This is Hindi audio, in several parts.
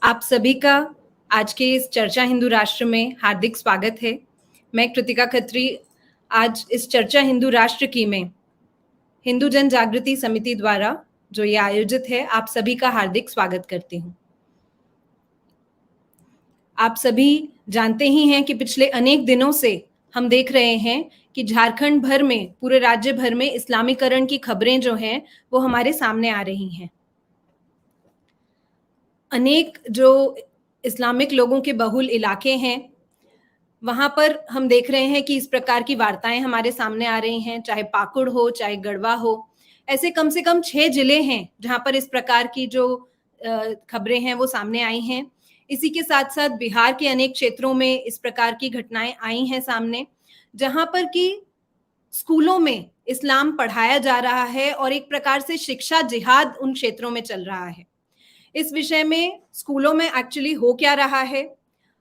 आप सभी का आज के इस चर्चा हिंदू राष्ट्र में हार्दिक स्वागत है। मैं कृतिका खत्री आज इस चर्चा हिंदू राष्ट्र की में हिंदू जन जागृति समिति द्वारा जो ये आयोजित है, आप सभी का हार्दिक स्वागत करती हूँ। आप सभी जानते ही हैं कि पिछले अनेक दिनों से हम देख रहे हैं कि झारखंड भर में, पूरे राज्य भर में इस्लामीकरण की खबरें जो हैं वो हमारे सामने आ रही हैं। अनेक जो इस्लामिक लोगों के बहुल इलाके हैं, वहाँ पर हम देख रहे हैं कि इस प्रकार की वार्ताएं हमारे सामने आ रही हैं, चाहे पाकुड़ हो, चाहे गढ़वा हो। ऐसे कम से कम 6 जिले हैं जहाँ पर इस प्रकार की जो खबरें हैं वो सामने आई हैं। इसी के साथ-साथ बिहार के अनेक क्षेत्रों में इस प्रकार की घटनाएं आई हैं सामने, जहाँ पर कि स्कूलों में इस्लाम पढ़ाया जा रहा है और एक प्रकार से शिक्षा जिहाद उन क्षेत्रों में चल रहा है। इस विषय में स्कूलों में एक्चुअली हो क्या रहा है,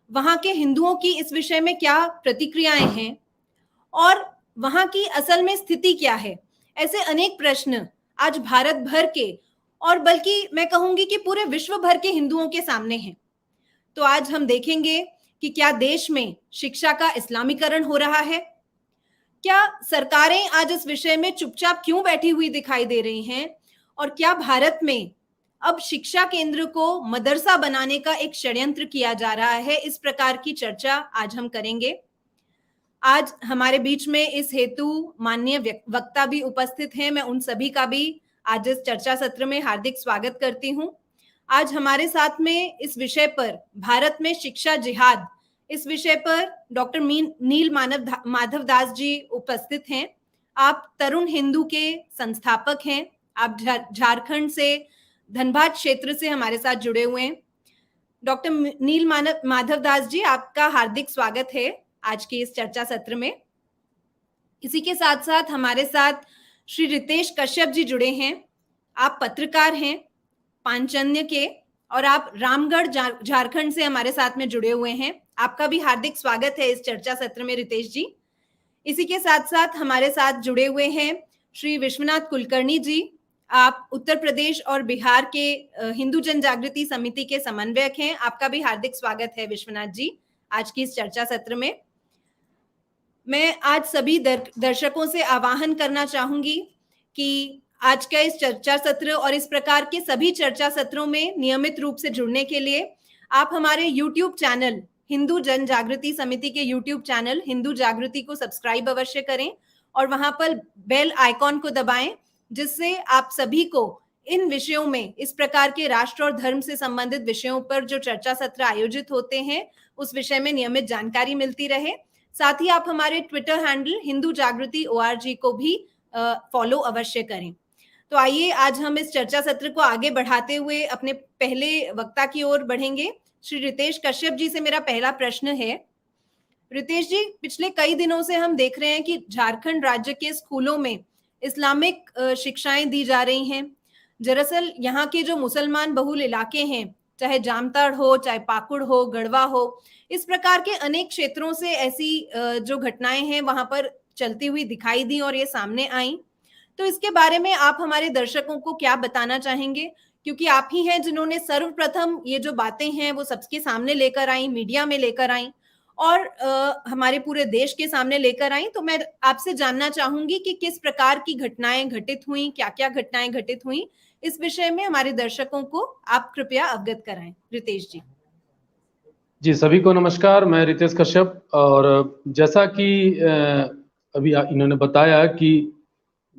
वहाँ के हिंदुओं की इस विषय में क्या प्रतिक्रियाएं हैं और वहाँ की असल में स्थिति क्या है, ऐसे अनेक प्रश्न आज भारत भर के और बल्कि मैं कहूंगी कि पूरे विश्व भर के हिंदुओं के सामने हैं। तो आज हम देखेंगे कि क्या देश में शिक्षा का इस्लामीकरण हो रहा है, क्या सरकारें आज इस विषय में चुपचाप क्यों बैठी हुई दिखाई दे रही हैं और क्या भारत में अब शिक्षा केंद्र को मदरसा बनाने का एक षड्यंत्र किया जा रहा है। इस प्रकार की चर्चा आज हम करेंगे। आज हमारे बीच में इस हेतु माननीय वक्ता भी उपस्थित हैं। मैं उन सभी का भी आज इस चर्चा सत्र में हार्दिक स्वागत करती हूं। आज हमारे साथ में इस विषय पर, भारत में शिक्षा जिहाद, इस विषय पर डॉक्टर नील माधव दास जी उपस्थित हैं। आप तरुण हिंदू के संस्थापक हैं। आप झारखंड से, धनबाद क्षेत्र से हमारे साथ जुड़े हुए हैं। डॉक्टर नील माधव दास जी, आपका हार्दिक स्वागत है आज की इस चर्चा सत्र में। इसी के साथ साथ हमारे साथ श्री रितेश कश्यप जी जुड़े हैं। आप पत्रकार हैं पांचजन्य के और आप रामगढ़ झारखंड से हमारे साथ में जुड़े हुए हैं। आपका भी हार्दिक स्वागत है इस चर्चा सत्र में रितेश जी। इसी के साथ साथ हमारे साथ जुड़े हुए हैं श्री विश्वनाथ कुलकर्णी जी। आप उत्तर प्रदेश और बिहार के हिंदू जन जागृति समिति के समन्वयक हैं। आपका भी हार्दिक स्वागत है विश्वनाथ जी आज की इस चर्चा सत्र में। मैं आज सभी दर्शकों से आह्वान करना चाहूंगी कि आज का इस चर्चा सत्र और इस प्रकार के सभी चर्चा सत्रों में नियमित रूप से जुड़ने के लिए आप हमारे YouTube चैनल, हिंदू जन जागृति समिति के YouTube चैनल हिंदू जागृति को सब्सक्राइब अवश्य करें और वहां पर बेल आइकॉन को दबाएं, जिससे आप सभी को इन विषयों में, इस प्रकार के राष्ट्र और धर्म से संबंधित विषयों पर जो चर्चा सत्र आयोजित होते हैं उस विषय में नियमित जानकारी मिलती रहे। साथ ही आप हमारे ट्विटर हैंडल हिंदू जागृति ORG को भी फॉलो अवश्य करें। तो आइए आज हम इस चर्चा सत्र को आगे बढ़ाते हुए अपने पहले वक्ता की ओर बढ़ेंगे। श्री रितेश कश्यप जी से मेरा पहला प्रश्न है। रितेश जी, पिछले कई दिनों से हम देख रहे हैं कि झारखंड राज्य के स्कूलों में इस्लामिक शिक्षाएं दी जा रही हैं। दरअसल यहाँ के जो मुसलमान बहुल इलाके हैं, चाहे जामताड़ हो, चाहे पाकुड़ हो, गढ़वा हो, इस प्रकार के अनेक क्षेत्रों से ऐसी जो घटनाएं हैं वहां पर चलती हुई दिखाई दी और ये सामने आई। तो इसके बारे में आप हमारे दर्शकों को क्या बताना चाहेंगे, क्योंकि आप ही हैं जिन्होंने सर्वप्रथम ये जो बातें हैं वो सबके सामने लेकर आई, मीडिया में लेकर आई और हमारे पूरे देश के सामने लेकर आई। तो मैं आपसे जानना चाहूंगी कि किस प्रकार की घटनाएं घटित हुई, क्या-क्या घटनाएं घटित हुई, इस विषय में हमारे दर्शकों को आप कृपया अवगत कराएं। रितेश जी। जी, सभी को नमस्कार। मैं रितेश कश्यप और जैसा कि अभी इन्होंने बताया कि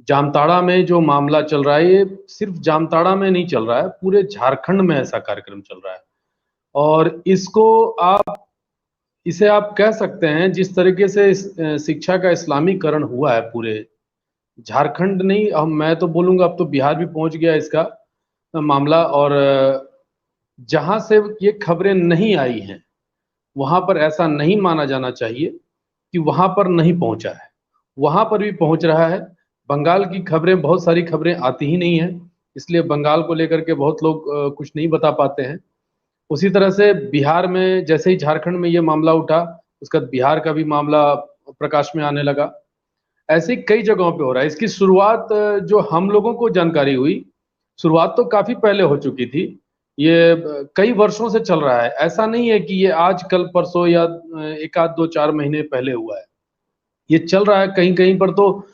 जामताड़ा में जो मामला चल रहा है, ये सिर्फ जामताड़ा में नहीं चल रहा है, पूरे झारखंड में ऐसा कार्यक्रम चल रहा है और इसे आप कह सकते हैं जिस तरीके से शिक्षा का इस्लामीकरण हुआ है पूरे झारखंड नहीं, मैं तो बोलूँगा अब तो बिहार भी पहुंच गया इसका मामला। और जहां से ये खबरें नहीं आई हैं वहां पर ऐसा नहीं माना जाना चाहिए कि वहां पर नहीं पहुंचा है, वहां पर भी पहुंच रहा है। बंगाल की खबरें, बहुत सारी खबरें आती ही नहीं है, इसलिए बंगाल को लेकर के बहुत लोग कुछ नहीं बता पाते हैं। उसी तरह से बिहार में जैसे ही झारखंड में ये मामला उठा, उसका बिहार का भी मामला प्रकाश में आने लगा। ऐसे कई जगहों पे हो रहा है। इसकी शुरुआत जो हम लोगों को जानकारी हुई, शुरुआत तो काफी पहले हो चुकी थी, ये कई वर्षों से चल रहा है। ऐसा नहीं है कि ये आज कल परसों या 1 आध 2 4 महीने पहले हुआ है। ये चल रहा है, कहीं-कहीं पर तो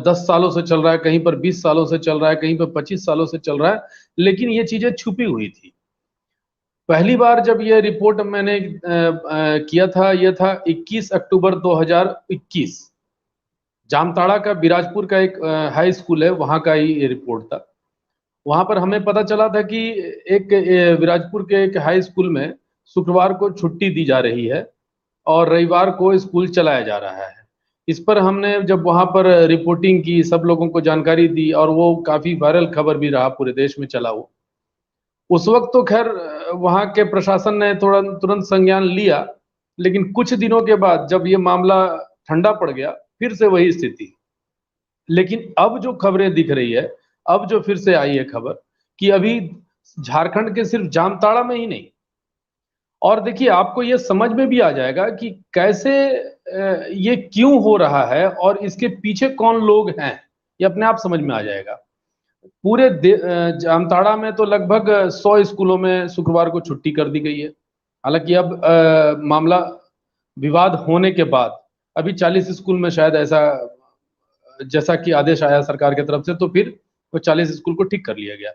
10 सालों से चल रहा है, कहीं पर 20 सालों से चल रहा है, कहीं पर 25 सालों से चल रहा है, लेकिन ये चीज़ें छुपी हुई थी। पहली बार जब ये रिपोर्ट मैंने किया था, ये था 21 अक्टूबर 2021। जामताड़ा का बिराजपुर का एक हाई स्कूल है, वहाँ का ही ये रिपोर्ट था। वहाँ पर हमें पता चला था कि एक बिराजपुर के एक हाई स्कूल में शुक्रवार को छुट्टी दी जा रही है और रविवार को स्कूल चलाया जा रहा है। इस पर हमने जब वहाँ पर रिपोर्टिंग की, सब लोगों को जानकारी दी और वो काफ़ी वायरल खबर भी रहा, पूरे देश में चला वो। उस वक़्त तो ख़ैर वहाँ के प्रशासन ने थोड़ा तुरंत संज्ञान लिया, लेकिन कुछ दिनों के बाद जब ये मामला ठंडा पड़ गया, फिर से वही स्थिति। लेकिन अब जो खबरें दिख रही है, अब जो फिर से आई है खबर कि अभी झारखंड के सिर्फ जामताड़ा में ही नहीं, और देखिए आपको ये समझ में भी आ जाएगा कि कैसे ये क्यों हो रहा है और इसके पीछे कौन लोग हैं, ये अपने आप समझ में आ जाएगा। पूरे जामताड़ा में तो लगभग 100 स्कूलों में शुक्रवार को छुट्टी कर दी गई है। हालाँकि अब मामला विवाद होने के बाद अभी 40 स्कूल में शायद ऐसा जैसा कि आदेश आया सरकार की तरफ से, तो फिर वो 40 स्कूल को ठीक कर लिया गया।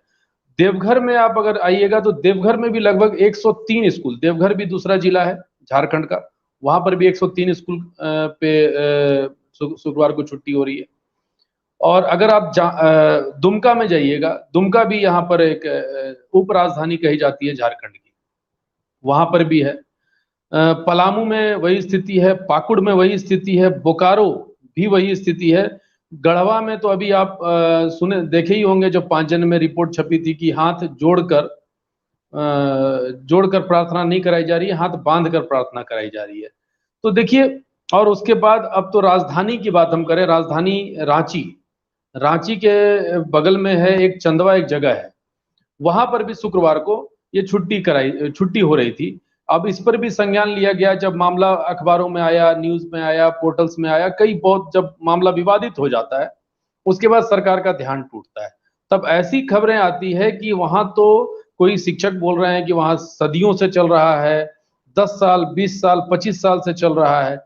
देवघर में आप अगर आइएगा तो देवघर में भी लगभग 103 स्कूल, देवघर भी दूसरा जिला है झारखंड का, वहाँ पर भी 103 स्कूल पे शुक्रवार को छुट्टी हो रही है। और अगर आप दुमका में जाइएगा, दुमका भी यहाँ पर एक उप राजधानी कही जाती है झारखंड की, वहाँ पर भी है। पलामू में वही स्थिति है, पाकुड़ में वही स्थिति है, बोकारो भी वही स्थिति है। गढ़वा में तो अभी आप सुने देखे ही होंगे, जो 5 जन में रिपोर्ट छपी थी कि हाथ जोड़कर प्रार्थना नहीं कराई जा रही है, हाथ बांध कर प्रार्थना कराई जा रही है। तो देखिए, और उसके बाद अब तो राजधानी की बात हम करें, राजधानी रांची, रांची के बगल में है एक चंदवा, एक जगह है, वहां पर भी शुक्रवार को ये छुट्टी हो रही थी। अब इस पर भी संज्ञान लिया गया, जब मामला अखबारों में आया, न्यूज में आया, पोर्टल्स में आया, कई बहुत जब मामला विवादित हो जाता है, उसके बाद सरकार का ध्यान टूटता है। तब ऐसी खबरें आती है कि वहां तो कोई शिक्षक बोल रहे हैं कि वहां सदियों से चल रहा है, 10 साल, 20 साल, 25 साल से चल रहा है।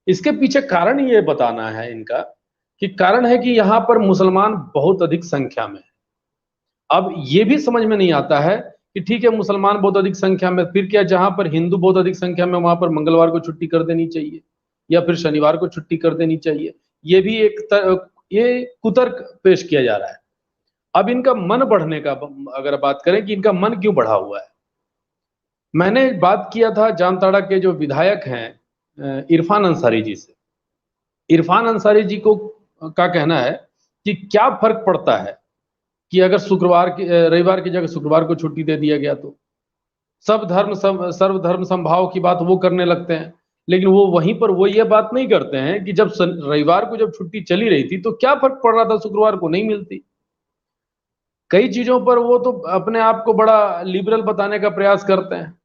इसके पीछे कारण ये बताना है इनका, कि कारण है कि यहाँ पर मुसलमान बहुत अधिक संख्या में है। अब ये भी समझ में नहीं आता है कि ठीक है, मुसलमान बहुत अधिक संख्या में, फिर क्या जहां पर हिंदू बहुत अधिक संख्या में, वहां पर मंगलवार को छुट्टी कर देनी चाहिए या फिर शनिवार को छुट्टी कर देनी चाहिए। ये भी ये कुतर्क पेश किया जा रहा है। अब इनका मन बढ़ने का अगर बात करें कि इनका मन क्यों बढ़ा हुआ है, मैंने बात किया था जामताड़ा के जो विधायक हैं इरफान अंसारी जी से। इरफान अंसारी जी को का कहना है कि क्या फर्क पड़ता है कि अगर रविवार की जगह शुक्रवार को छुट्टी दे दिया गया तो सर्वधर्म समभाव की बात वो करने लगते हैं, लेकिन वो वहीं पर वो ये बात नहीं करते हैं कि जब रविवार को जब छुट्टी चली रही थी तो क्या फर्क पड़ रहा था, शुक्रवार को नहीं मिलती। कई चीजों पर वो तो अपने आप को बड़ा लिबरल बताने का प्रयास करते हैं।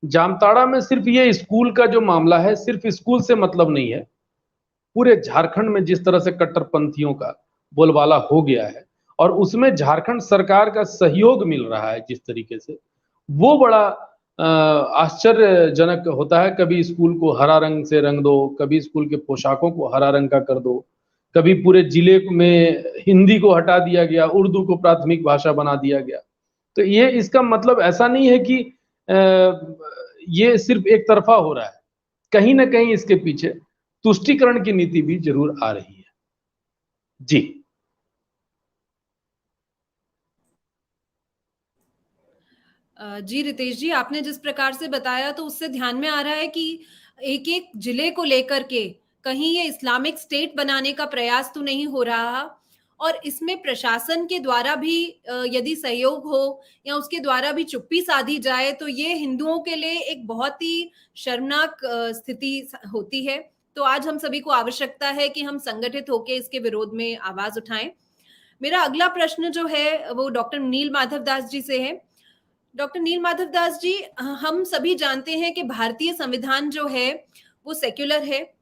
जामताड़ा में सिर्फ ये स्कूल का जो मामला है, सिर्फ स्कूल से मतलब नहीं है, पूरे झारखंड में जिस तरह से कट्टरपंथियों का बोलबाला हो गया है और उसमें झारखंड सरकार का सहयोग मिल रहा है जिस तरीके से, वो बड़ा आश्चर्यजनक होता है। कभी स्कूल को हरा रंग से रंग दो, कभी स्कूल के पोशाकों को हरा रंग का कर दो, कभी पूरे जिले में हिंदी को हटा दिया गया, उर्दू को प्राथमिक भाषा बना दिया गया। तो ये इसका मतलब ऐसा नहीं है कि ये सिर्फ एक तरफा हो रहा है, कहीं ना कहीं इसके पीछे तुष्टीकरण की नीति भी जरूर आ रही है। जी। जी रितेश जी, आपने जिस प्रकार से बताया तो उससे ध्यान में आ रहा है कि एक-एक जिले को लेकर के कहीं ये इस्लामिक स्टेट बनाने का प्रयास तो नहीं हो रहा, और इसमें प्रशासन के द्वारा भी यदि सहयोग हो या उसके द्वारा भी चुप्पी साधी जाए तो ये हिंदुओं के लिए एक बहुत ही शर्मनाक स्थिति होती है। तो आज हम सभी को आवश्यकता है कि हम संगठित होकर इसके विरोध में आवाज उठाएं। मेरा अगला प्रश्न जो है वो डॉक्टर नील माधव दास जी से है। डॉक्टर नील माधव दास जी, हम सभी जानते हैं कि भारतीय संविधान जो है वो सेक्युलर है।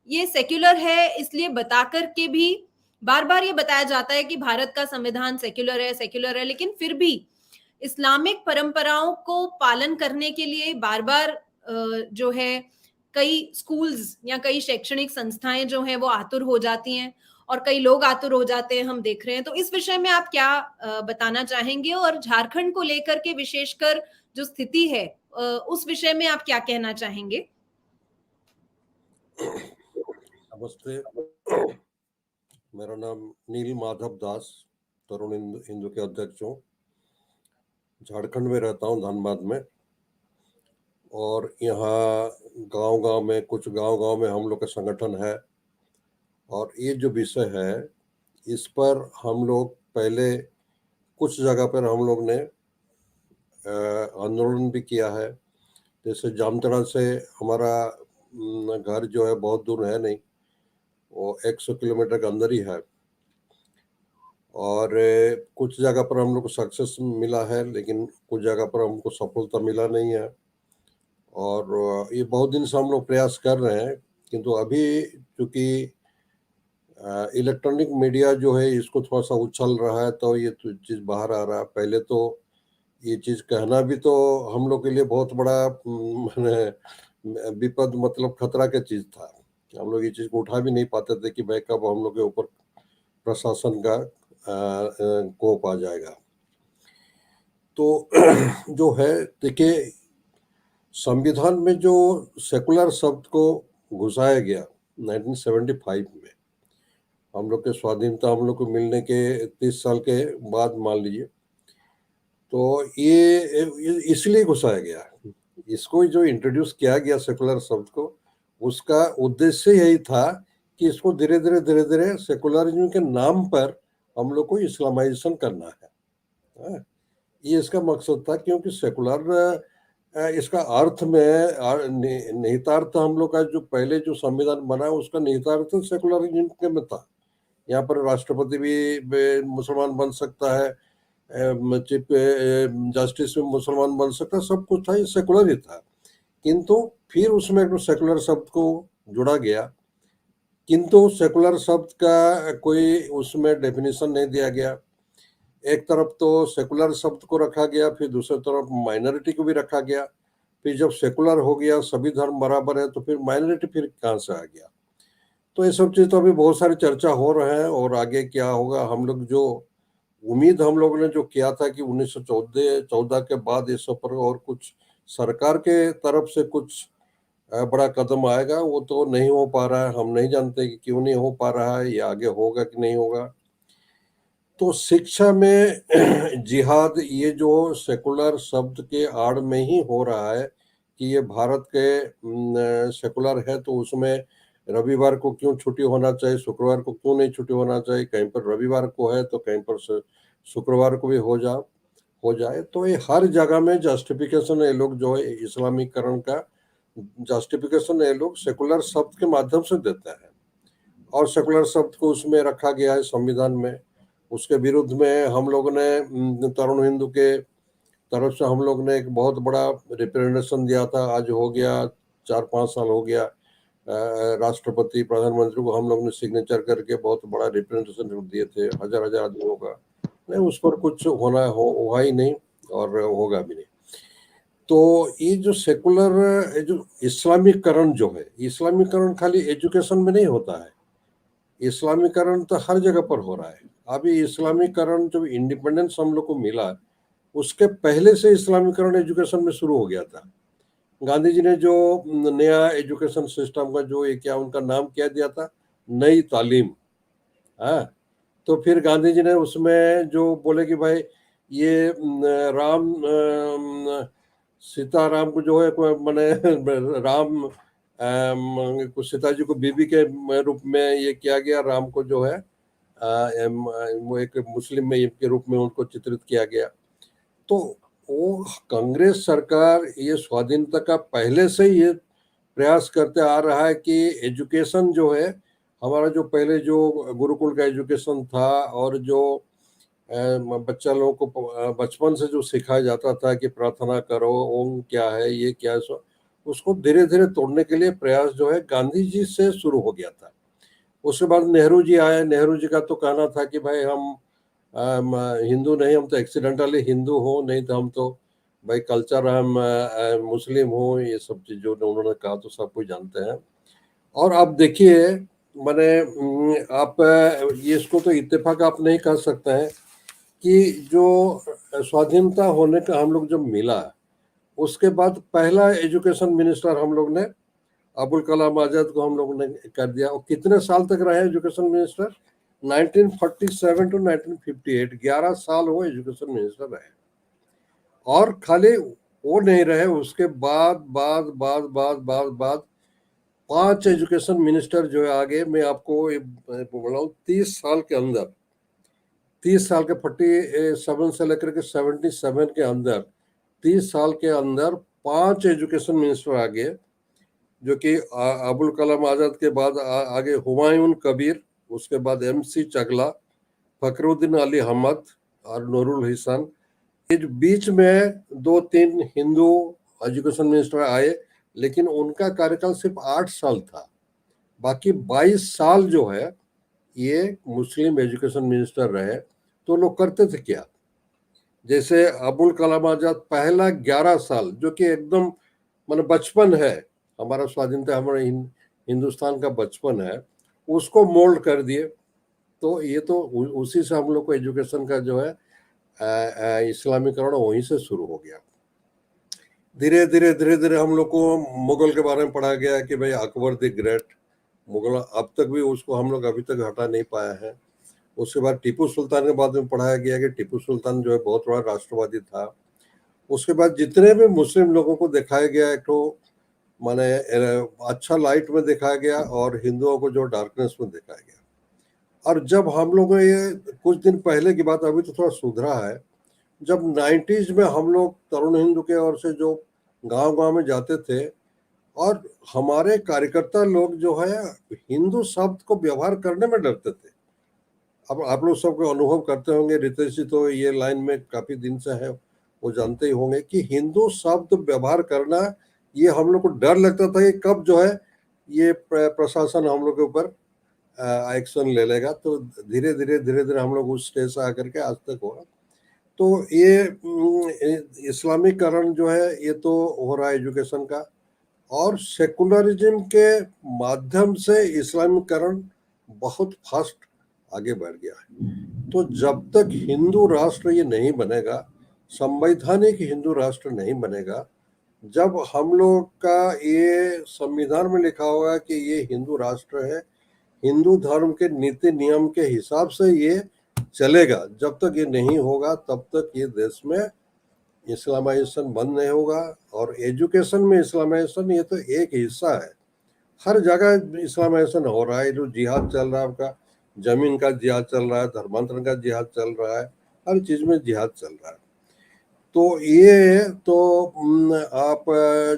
ये सेक्युलर है इसलिए बताकर के भी बार-बार ये बताया जाता है कि भारत का संविधान सेक्युलर है, लेकिन फिर भी इस्लामिक परंपराओं को पालन करने के लिए बार-बार जो है कई स्कूल्स या कई शैक्षणिक संस्थाएँ जो हैं वो आतुर हो जाती हैं और कई लोग आतुर हो जाते हैं, हम देख रहे हैं। तो इस विषय में आप क्या बताना चाहेंगे? और झारखंड को लेकर के विशेषकर जो स्थिति है उस विषय में आप क्या कहना चाहेंगे? नमस्ते। मेरा नाम नील माधव दास, तरुण हिंदू के अध्यक्ष हूँ। झारखंड में रहता हूँ, धनबाद में। और यहाँ गांव-गांव में, कुछ गांव-गांव में हम लोग का संगठन है। और ये जो विषय है, इस पर हम लोग पहले कुछ जगह पर हम लोग ने आंदोलन भी किया है। जैसे जामताड़ा से हमारा घर जो है बहुत दूर है नहीं, वो 100 किलोमीटर के अंदर ही है। और कुछ जगह पर हम लोग को सक्सेस मिला है, लेकिन कुछ जगह पर हमको सफलता मिला नहीं है। और ये बहुत दिन से हम लोग प्रयास कर रहे हैं, किंतु अभी चूंकि इलेक्ट्रॉनिक मीडिया जो है इसको थोड़ा सा उछल रहा है, तो ये चीज़ बाहर आ रहा है। पहले तो ये चीज़ कहना भी तो हम लोग के लिए बहुत बड़ा विपद, मतलब खतरा का चीज़ था। हम लोग ये चीज़ को उठा भी नहीं पाते थे कि भाई कब हम लोग के ऊपर प्रशासन का कोप आ जाएगा। तो जो है, देखिए, संविधान में जो सेकुलर शब्द को घुसाया गया 1975 में, हम लोग के स्वाधीनता हम लोग को मिलने के 30 साल के बाद मान लीजिए, तो ये इसलिए घुसाया गया। इसको जो इंट्रोड्यूस किया गया सेकुलर शब्द को, उसका उद्देश्य यही था कि इसको धीरे धीरे सेकुलरिज्म के नाम पर हम लोग को इस्लामाइजेशन करना है। ये इसका मकसद था, क्योंकि सेकुलर इसका अर्थ में निहितार्थ हम लोग का जो पहले जो संविधान बना उसका निहितार्थ सेकुलरिज्म के में था। यहाँ पर राष्ट्रपति भी मुसलमान बन सकता है, चीफ जस्टिस भी मुसलमान बन सकता है, सब कुछ था, ये सेकुलर ही था। किंतु फिर उसमें एक सेकुलर शब्द को जोड़ा गया, किंतु सेकुलर शब्द का कोई उसमें डेफिनेशन नहीं दिया गया। एक तरफ तो सेकुलर शब्द को रखा गया, फिर दूसरी तरफ माइनॉरिटी को भी रखा गया। फिर जब सेकुलर हो गया, सभी धर्म बराबर है, तो फिर माइनॉरिटी फिर कहाँ से आ गया? तो ये सब चीज़ तो अभी बहुत सारी चर्चा हो रहे हैं, और आगे क्या होगा, हम लोग जो उम्मीद हम लोगों ने जो किया था कि 1914 के बाद ये सब पर और कुछ सरकार के तरफ से कुछ बड़ा कदम आएगा, वो तो नहीं हो पा रहा है। हम नहीं जानते कि क्यों नहीं हो पा रहा है, या आगे होगा कि नहीं होगा। तो शिक्षा में जिहाद, ये जो सेकुलर शब्द के आड़ में ही हो रहा है कि ये भारत के सेकुलर है, तो उसमें रविवार को क्यों छुट्टी होना चाहिए, शुक्रवार को क्यों नहीं छुट्टी होना चाहिए, कहीं पर रविवार को है तो कहीं पर शुक्रवार को भी हो जाए। तो ये हर जगह में जस्टिफिकेशन ये लोग जो है इस्लामीकरण का जस्टिफिकेशन ये लोग सेकुलर शब्द के माध्यम से देते हैं, और सेकुलर शब्द को उसमें रखा गया है संविधान में। उसके विरुद्ध में हम लोगों ने तरुण हिंदू के तरफ से हम लोग ने एक बहुत बड़ा रिप्रेजेंटेशन दिया था। आज हो गया 4-5 साल हो गया, राष्ट्रपति प्रधानमंत्री को हम लोग ने सिग्नेचर करके बहुत बड़ा रिप्रेजेंटेशन दिए थे, हजार आदमियों का। नहीं, उस पर कुछ हुआ ही नहीं, और होगा भी नहीं। तो ये जो सेकुलर जो इस्लामीकरण जो है, इस्लामीकरण खाली एजुकेशन में नहीं होता है, इस्लामीकरण तो हर जगह पर हो रहा है। अभी इस्लामीकरण जब इंडिपेंडेंस हम लोग को मिला, उसके पहले से इस्लामीकरण एजुकेशन में शुरू हो गया था। गांधी जी ने जो नया एजुकेशन सिस्टम का जो क्या उनका नाम क्या दिया था, नई तालीम। हाँ, तो फिर गांधी जी ने उसमें जो बोले कि भाई ये सीताराम को जो है मैंने राम कुछ सीता जी को बीबी के रूप में ये किया गया, राम को जो है वो एक मुस्लिम में के रूप में उनको चित्रित किया गया। तो वो कांग्रेस सरकार ये स्वाधीनता का पहले से ये प्रयास करते आ रहा है कि एजुकेशन जो है हमारा, जो पहले जो गुरुकुल का एजुकेशन था, और जो बच्चा लोगों को बचपन से जो सिखाया जाता था कि प्रार्थना करो, ओम क्या है, ये क्या है, उसको धीरे धीरे तोड़ने के लिए प्रयास जो है गांधी जी से शुरू हो गया था। उसके बाद नेहरू जी आए। नेहरू जी का तो कहना था कि भाई हम हिंदू नहीं, हम तो एक्सीडेंटली हिंदू हो, नहीं तो हम तो भाई कल्चर हम मुस्लिम हो, ये सब चीज जो उन्होंने कहा तो सब कुछ जानते हैं। और आप देखिए, मैंने आप ये इसको तो इत्तेफाक आप नहीं कर सकते हैं कि जो स्वाधीनता होने का हम लोग जब मिला, उसके बाद पहला एजुकेशन मिनिस्टर हम लोग ने अबुल कलाम आजाद को हम लोग ने कर दिया। और कितने साल तक रहे एजुकेशन मिनिस्टर? 1947 टू 1958, 11 साल वो एजुकेशन मिनिस्टर रहे। और खाली वो नहीं रहे, उसके बाद बाद बाद बाद बाद बाद 5 एजुकेशन मिनिस्टर जो है आगे, मैं आपको बोल रहा हूँ 30 साल के अंदर, 30 साल के 47 से लेकर के 77 के अंदर, 30 साल के अंदर 5 एजुकेशन मिनिस्टर आगे, जो कि अबुल कलाम आजाद के बाद आगे हुमायूं कबीर, उसके बाद MC चगला, फखरुद्दीन अली अहमद और नूरुल हसन। ये जो बीच में 2-3 हिंदू एजुकेशन मिनिस्टर आए, लेकिन उनका कार्यकाल सिर्फ 8 साल था। बाकी 22 साल जो है ये मुस्लिम एजुकेशन मिनिस्टर रहे। तो लोग करते थे क्या? जैसे अबुल कलाम आजाद पहला 11 साल, जो कि एकदम मतलब बचपन है, हमारा स्वाधीनता, हमारे हिंदुस्तान का बचपन है, उसको मोल्ड कर दिए। तो ये तो उसी से हम लोग को एजुकेशन का जो है इस्लामीकरण वहीं से शुरू हो गया। धीरे धीरे हम लोग को मुगल के बारे में पढ़ा गया कि भाई अकबर द ग्रेट, मुगल अब तक भी उसको हम लोग अभी तक हटा नहीं पाए हैं। उसके बाद टीपू सुल्तान के बारे में पढ़ाया गया कि टीपू सुल्तान जो है बहुत बड़ा राष्ट्रवादी था। उसके बाद जितने भी मुस्लिम लोगों को दिखाया गया, एक तो माने अच्छा लाइट में दिखाया गया और हिंदुओं को जो डार्कनेस में दिखाया गया। और जब हम लोग ये कुछ दिन पहले की बात, अभी तो थोड़ा सुधरा है, जब 90s में हम लोग तरुण हिंदू के ओर से जो गांव में जाते थे, और हमारे कार्यकर्ता लोग जो है हिंदू शब्द को व्यवहार करने में डरते थे। अब आप लोग सबको अनुभव करते होंगे, रितेश जी तो ये लाइन में काफी दिन से है, वो जानते ही होंगे कि हिंदू शब्द व्यवहार करना, ये हम लोग को डर लगता था कि कब जो है ये प्रशासन हम लोग के ऊपर एक्शन ले लेगा। तो धीरे धीरे हम लोग उस स्टेज से आकर के आज तक हुआ। तो ये इस्लामीकरण जो है ये तो हो रहा है एजुकेशन का, और सेकुलरिज्म के माध्यम से इस्लामीकरण बहुत फास्ट आगे बढ़ गया है। तो जब तक हिंदू राष्ट्र ये नहीं बनेगा, संवैधानिक हिंदू राष्ट्र नहीं बनेगा, जब हम लोग का ये संविधान में लिखा होगा कि ये हिंदू राष्ट्र है, हिंदू धर्म के नीति नियम के हिसाब से ये चलेगा, जब तक ये नहीं होगा तब तक ये देश में इस्लामाइजेशन बंद नहीं होगा। और एजुकेशन में इस्लामाइजेशन ये तो एक हिस्सा है, हर जगह इस्लामाइजेशन हो रहा है। जो जिहाद चल रहा है, आपका जमीन का जिहाद चल रहा है, धर्मांतरण का जिहाद चल रहा है, हर चीज में जिहाद चल रहा है। तो ये तो आप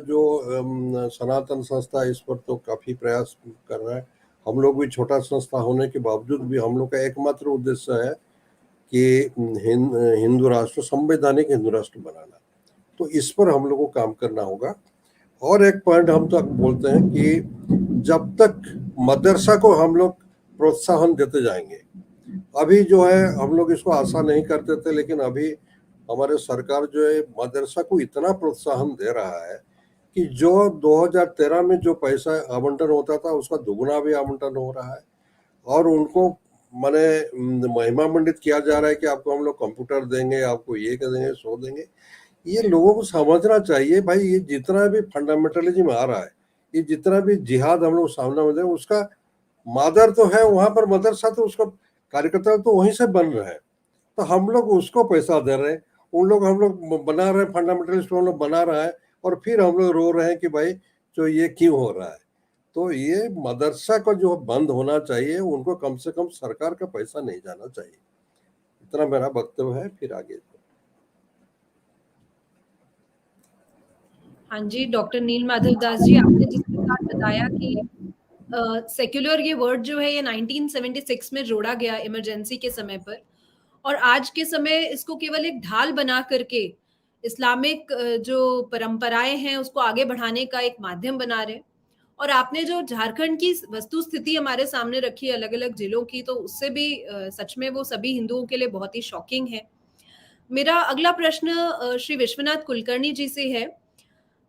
जो सनातन संस्था, इस पर तो काफी प्रयास कर रहा है। हम लोग भी छोटा संस्था होने के बावजूद भी हम लोग का एकमात्र उद्देश्य है कि हिंदू राष्ट्र, संवैधानिक हिंदू राष्ट्र बनाना। तो इस पर हम लोग को काम करना होगा। और एक पॉइंट हम तो बोलते हैं कि जब तक मदरसा को हम लोग प्रोत्साहन देते जाएंगे, अभी जो है हम लोग इसको आशा नहीं करते थे, लेकिन अभी हमारे सरकार जो है मदरसा को इतना प्रोत्साहन दे रहा है कि जो 2013 में जो पैसा आवंटन होता था उसका दुगुना भी आवंटन हो रहा है। और उनको माने महिमा मंडित किया जा रहा है कि आपको हम लोग कंप्यूटर देंगे, आपको ये कर देंगे, सो देंगे। ये लोगों को समझना चाहिए भाई, ये जितना भी फंडामेंटलिज्म आ रहा है, ये जितना भी जिहाद हम लोग सामने में दे, उसका मादर तो है वहां पर मदरसा, तो उसका कार्यकर्ता तो वहीं से बन रहे हैं। तो हम लोग उसको पैसा दे रहे हैं, उन लोग हम लोग बना रहे हैं, फंडामेंटलिस्ट हम लोग बना रहा है, और फिर हम लोग रो रहे हैं कि भाई जो ये क्यों हो रहा है। तो ये मदरसा का जो बंद होना चाहिए, उनको कम से कम सरकार का पैसा नहीं जाना चाहिए। इतना मेरा वक्तव्य है, फिर आगे। हाँ जी, डॉक्टर नील माधव दास जी, आपने जिस प्रकार बताया कि सेक्युलर ये वर्ड जो है ये 1976 में जोड़ा गया इमरजेंसी के समय पर, और आज के समय इसको केवल एक ढाल बना करके इस्लामिक जो परंपराएं हैं उसको आगे बढ़ाने का एक माध्यम बना रहे हैं। और आपने जो झारखंड की वस्तु स्थिति हमारे सामने रखी अलग अलग जिलों की, तो उससे भी सच में वो सभी हिंदुओं के लिए बहुत ही शॉकिंग है। मेरा अगला प्रश्न श्री विश्वनाथ कुलकर्णी जी से है।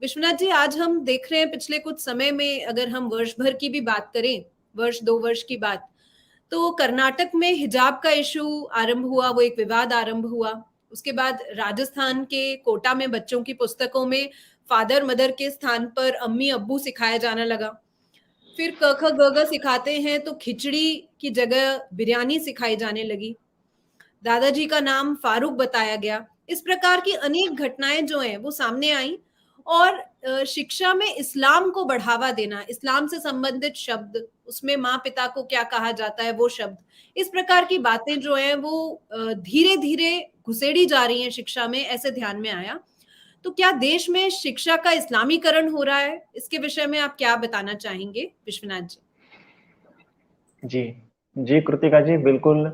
विश्वनाथ जी, आज हम देख रहे हैं पिछले कुछ समय में, अगर हम वर्ष भर की भी बात करें, वर्ष 2 वर्ष की बात, तो कर्नाटक में हिजाब का इशू आरंभ हुआ, वो एक विवाद आरंभ हुआ। उसके बाद राजस्थान के कोटा में बच्चों की पुस्तकों में फादर मदर के स्थान पर अम्मी अब्बू सिखाया जाने लगा। फिर क ख ग घ सिखाते हैं तो खिचड़ी की जगह बिरयानी सिखाई जाने लगी। दादाजी का नाम फारूक बताया गया। इस प्रकार की अनेक घटनाएं जो हैं वो सामने आई, और शिक्षा में इस्लाम को बढ़ावा देना, इस्लाम से संबंधित शब्द, उसमें माँ पिता को क्या कहा जाता है वो शब्द, इस प्रकार की बातें जो हैं वो धीरे धीरे घुसेड़ी जा रही हैं शिक्षा में, ऐसे ध्यान में आया। तो क्या देश में शिक्षा का इस्लामीकरण हो रहा है? इसके विषय में आप क्या बताना चाहेंगे विश्वनाथ जी? जी जी कृतिका जी, बिल्कुल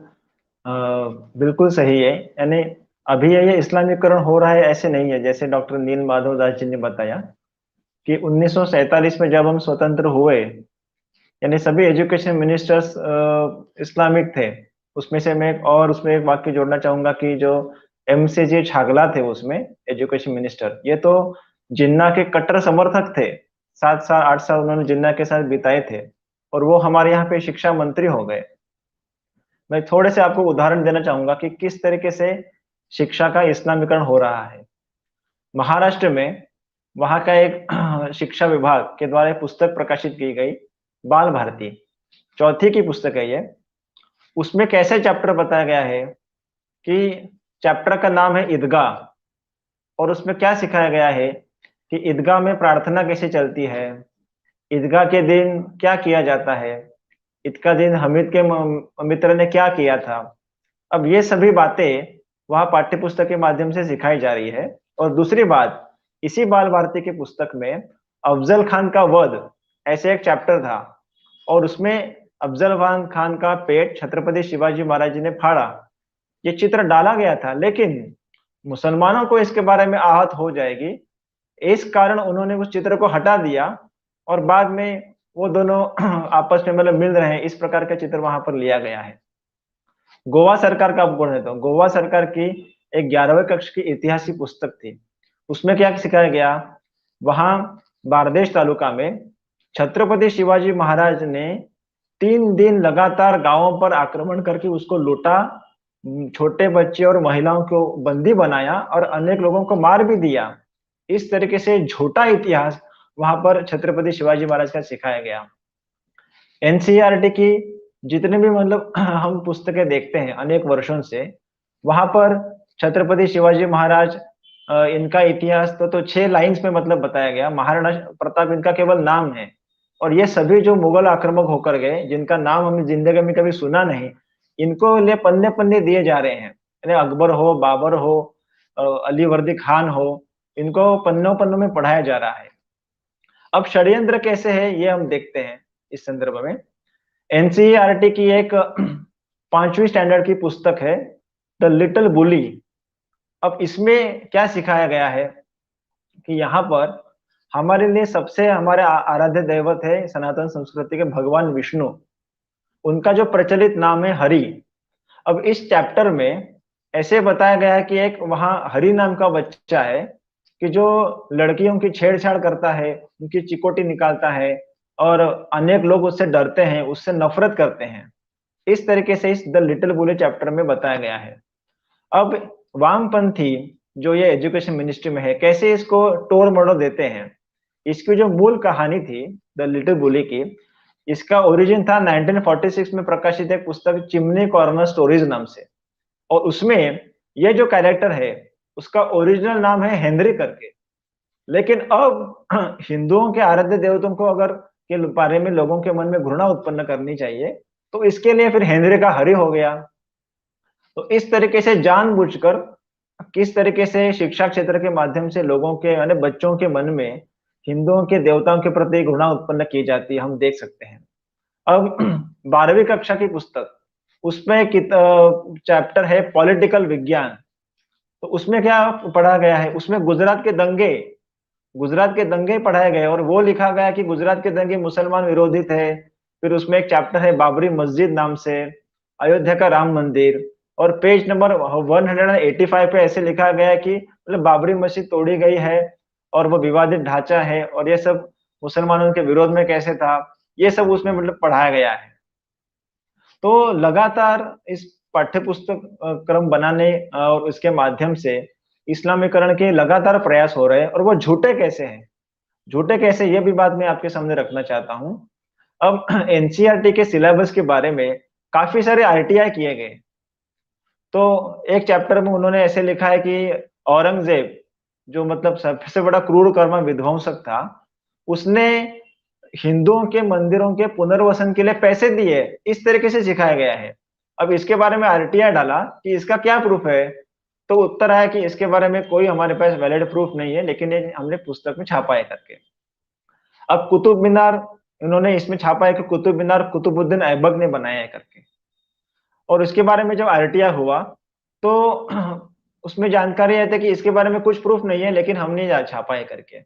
बिल्कुल सही है। यानी अभी ये इस्लामीकरण हो रहा है ऐसे नहीं है, जैसे डॉक्टर नील माधव दास जी ने बताया कि 1947 में जब हम स्वतंत्र हुए, यानी सभी एजुकेशन मिनिस्टर्स इस्लामिक थे। उसमें एक वाक्य जोड़ना चाहूंगा कि जो एमसीजी छागला थे उसमें एजुकेशन मिनिस्टर, ये तो जिन्ना के कट्टर समर्थक थे। 7 साल 8 साल उन्होंने जिन्ना के साथ बिताए थे, और वो हमारे यहाँ पे शिक्षा मंत्री हो गए। मैं थोड़े से आपको उदाहरण देना चाहूंगा कि किस तरीके से शिक्षा का इस्लामीकरण हो रहा है। महाराष्ट्र में वहां का एक शिक्षा विभाग के द्वारा एक पुस्तक प्रकाशित की गई, बाल भारती, चौथी की पुस्तक है ये। उसमें कैसे चैप्टर बताया गया है कि चैप्टर का नाम है ईदगाह, और उसमें क्या सिखाया गया है कि ईदगाह में प्रार्थना कैसे चलती है, ईदगाह के दिन क्या किया जाता है, ईद का दिन हमीद के मित्र ने क्या किया था। अब ये सभी बातें वहां पाठ्य पुस्तक के माध्यम से सिखाई जा रही है। और दूसरी बात, इसी बाल भारती की पुस्तक में अफजल खान का वध ऐसे एक चैप्टर था, और उसमें अफजल खान का पेट छत्रपति शिवाजी महाराज जी ने फाड़ा, ये चित्र डाला गया था। लेकिन मुसलमानों को इसके बारे में आहत हो जाएगी, इस कारण उन्होंने उस चित्र को हटा दिया, और बाद में वो दोनों आपस में मतलब मिल रहे हैं, इस प्रकार का चित्र वहां पर लिया गया है। गोवा सरकार का आपको देता हूँ, गोवा सरकार की एक 11वीं कक्षा की इतिहास की पुस्तक थी। उसमें क्या सिखाया गया, वहां बारदेश तालुका में छत्रपति शिवाजी महाराज ने 3 दिन लगातार गांवों पर आक्रमण करके उसको लूटा, छोटे बच्चे और महिलाओं को बंदी बनाया, और अनेक लोगों को मार भी दिया। इस तरीके से झूठा इतिहास वहां पर छत्रपति शिवाजी महाराज का सिखाया गया। एनसीईआरटी की जितने भी मतलब हम पुस्तकें देखते हैं अनेक वर्षों से, वहां पर छत्रपति शिवाजी महाराज इनका इतिहास तो 6 लाइंस में मतलब बताया गया। महाराणा प्रताप इनका केवल नाम है, और ये सभी जो मुगल आक्रमक होकर गए, जिनका नाम हमने जिंदगी में कभी सुना नहीं, इनको लिए पन्ने पन्ने दिए जा रहे हैं। यानी अकबर हो, बाबर हो, अली वर्दी खान हो, इनको पन्नों पन्नों में पढ़ाया जा रहा है। अब षड्यंत्र कैसे है ये हम देखते हैं इस संदर्भ में। एनसीईआरटी की एक 5वीं स्टैंडर्ड की पुस्तक है द लिटिल बुली। अब इसमें क्या सिखाया गया है कि यहाँ पर हमारे लिए सबसे हमारे आराध्य दैवत है सनातन संस्कृति के भगवान विष्णु, उनका जो प्रचलित नाम है हरि। अब इस चैप्टर में ऐसे बताया गया है कि एक वहां हरि नाम का बच्चा है कि जो लड़कियों की छेड़छाड़ करता है, उनकी चिकोटी निकालता है, और अनेक लोग उससे डरते हैं, उससे नफरत करते हैं। इस तरीके से इस द लिटिल बुली चैप्टर में बताया गया है। अब वामपंथी जो ये एजुकेशन मिनिस्ट्री में है, कैसे इसको टोर मरोड़ देते हैं। इसकी जो मूल कहानी थी द लिटिल बुली की, इसका ओरिजिन था 1946 में प्रकाशित एक पुस्तक चिमनी कॉर्नर स्टोरीज नाम से, और उसमें ये जो कैरेक्टर है उसका ओरिजिनल नाम है हेनरी करके। लेकिन अब हिंदुओं के आराध्य देवताओं को अगर के बारे में लोगों के मन में घृणा उत्पन्न करनी चाहिए, तो इसके लिए फिर हेनरी का हरि हो गया। तो इस तरीके से जानबूझकर किस तरीके से शिक्षा क्षेत्र के माध्यम से लोगों के यानी बच्चों के मन में हिंदुओं के देवताओं के प्रति घृणा उत्पन्न की जाती है, हम देख सकते हैं। अब 12वीं कक्षा की पुस्तक, उसमें चैप्टर है पॉलिटिकल विज्ञान। तो उसमें क्या पढ़ा गया है, उसमें गुजरात के दंगे गुजरात के दंगे पढ़ाए गए और वो लिखा गया कि गुजरात के दंगे मुसलमान विरोधी थे। फिर उसमें एक चैप्टर है बाबरी मस्जिद नाम से, अयोध्या का राम मंदिर, और पेज नंबर 185 पे ऐसे लिखा गया है कि मतलब बाबरी मस्जिद तोड़ी गई है और वो विवादित ढांचा है और ये सब मुसलमानों के विरोध में कैसे था, ये सब उसमें मतलब पढ़ाया गया है। तो लगातार इस पाठ्य पुस्तक क्रम बनाने और उसके माध्यम से इस्लामीकरण के लगातार प्रयास हो रहे हैं, और वो झूठे कैसे हैं, झूठे कैसे, ये भी बात मैं आपके सामने रखना चाहता हूँ। अब एनसीईआरटी के सिलेबस के बारे में काफी सारे आरटीआई किए गए। तो एक चैप्टर में उन्होंने ऐसे लिखा है कि औरंगजेब, जो मतलब सबसे बड़ा क्रूर कर्म विध्वंसक था, उसने हिंदुओं के मंदिरों के पुनर्वसन के लिए पैसे दिए, इस तरीके से सिखाया गया है। अब इसके बारे में आरटीआई डाला कि इसका क्या प्रूफ है, तो उत्तर आया कि इसके बारे में कोई हमारे पास वैलिड प्रूफ नहीं है, लेकिन ये हमने पुस्तक में छापा है करके। अब कुतुब मीनार, इन्होंने इसमें छापा है कि कुतुब मीनार कुतुबुद्दीन ऐबक ने बनाया है करके। और इसके बारे में जब आरटीआई हुआ तो उसमें जानकारी आई थी कि इसके बारे में कुछ प्रूफ नहीं है, लेकिन हमने छापा है करके।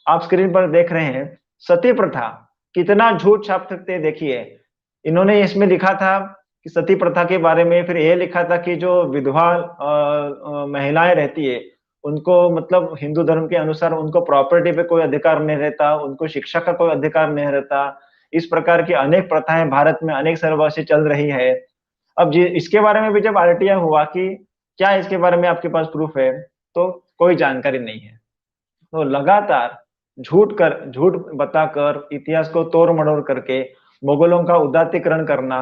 आप स्क्रीन पर देख रहे हैं सती प्रथा, कितना झूठ छाप सकते हैं देखिए। इन्होंने इसमें लिखा था कि सती प्रथा के बारे में, फिर ये लिखा था कि जो विधवा महिलाएं रहती है उनको मतलब हिंदू धर्म के अनुसार उनको प्रॉपर्टी पे कोई अधिकार नहीं रहता, उनको शिक्षा का कोई अधिकार नहीं रहता। इस प्रकार की अनेक प्रथाएं भारत में अनेक सालों से चल रही है। अब जी इसके बारे में भी जब आरटीआई हुआ कि क्या इसके बारे में आपके पास प्रूफ है, तो कोई जानकारी नहीं है। तो लगातार झूठ बताकर, इतिहास को तोड़ मरोड़ करके मुगलों का उदात्तीकरण करना,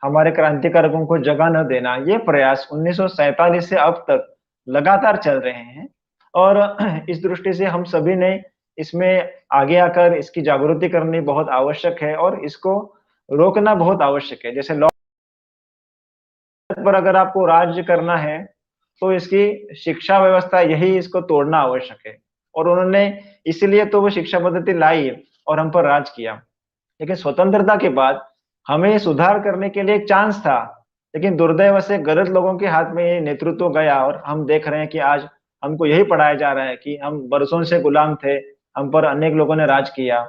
हमारे क्रांतिकारकों को जगह न देना, ये प्रयास 1947 से अब तक लगातार चल रहे हैं। और इस दृष्टि से हम सभी ने इसमें आगे आकर इसकी जागृति करनी बहुत आवश्यक है और इसको रोकना बहुत आवश्यक है। जैसे लॉ पर अगर आपको राज्य करना है तो इसकी शिक्षा व्यवस्था यही इसको तोड़ना आवश्यक है, और उन्होंने इसीलिए तो वो शिक्षा पद्धति लाई और हम पर राज किया। लेकिन स्वतंत्रता के बाद हमें सुधार करने के लिए एक चांस था, लेकिन दुर्दैव से गलत लोगों के हाथ में ये नेतृत्व गया और हम देख रहे हैं कि आज हमको यही पढ़ाया जा रहा है कि हम बरसों से गुलाम थे, हम पर अनेक लोगों ने राज किया।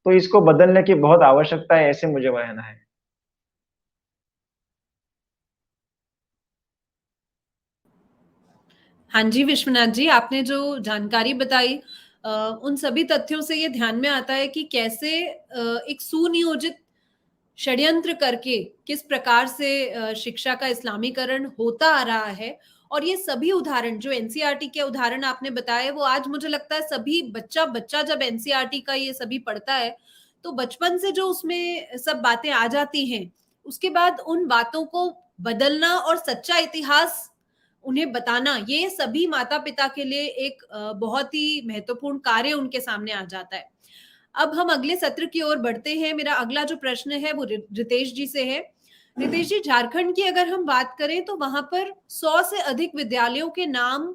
तो इसको बदलने की बहुत आवश्यकता है, ऐसे मुझे कहना है। हाँ जी विश्वनाथ जी, आपने जो जानकारी बताई उन सभी तथ्यों से ये ध्यान में आता है कि कैसे एक सुनियोजित षड्यंत्र करके किस प्रकार से शिक्षा का इस्लामीकरण होता आ रहा है। और ये सभी उदाहरण जो एनसीईआरटी के उदाहरण आपने बताए, वो आज मुझे लगता है सभी बच्चा जब एनसीईआरटी का ये सभी पढ़ता है तो बचपन से जो उसमें सब बातें आ जाती हैं, उसके बाद उन बातों को बदलना और सच्चा इतिहास उन्हें बताना, ये सभी माता पिता के लिए एक बहुत ही महत्वपूर्ण कार्य उनके सामने आ जाता है। अब हम अगले सत्र की ओर बढ़ते हैं। मेरा अगला जो प्रश्न है वो रितेश जी से है। रितेश जी, झारखंड की अगर हम बात करें तो वहां पर 100 से अधिक विद्यालयों के नाम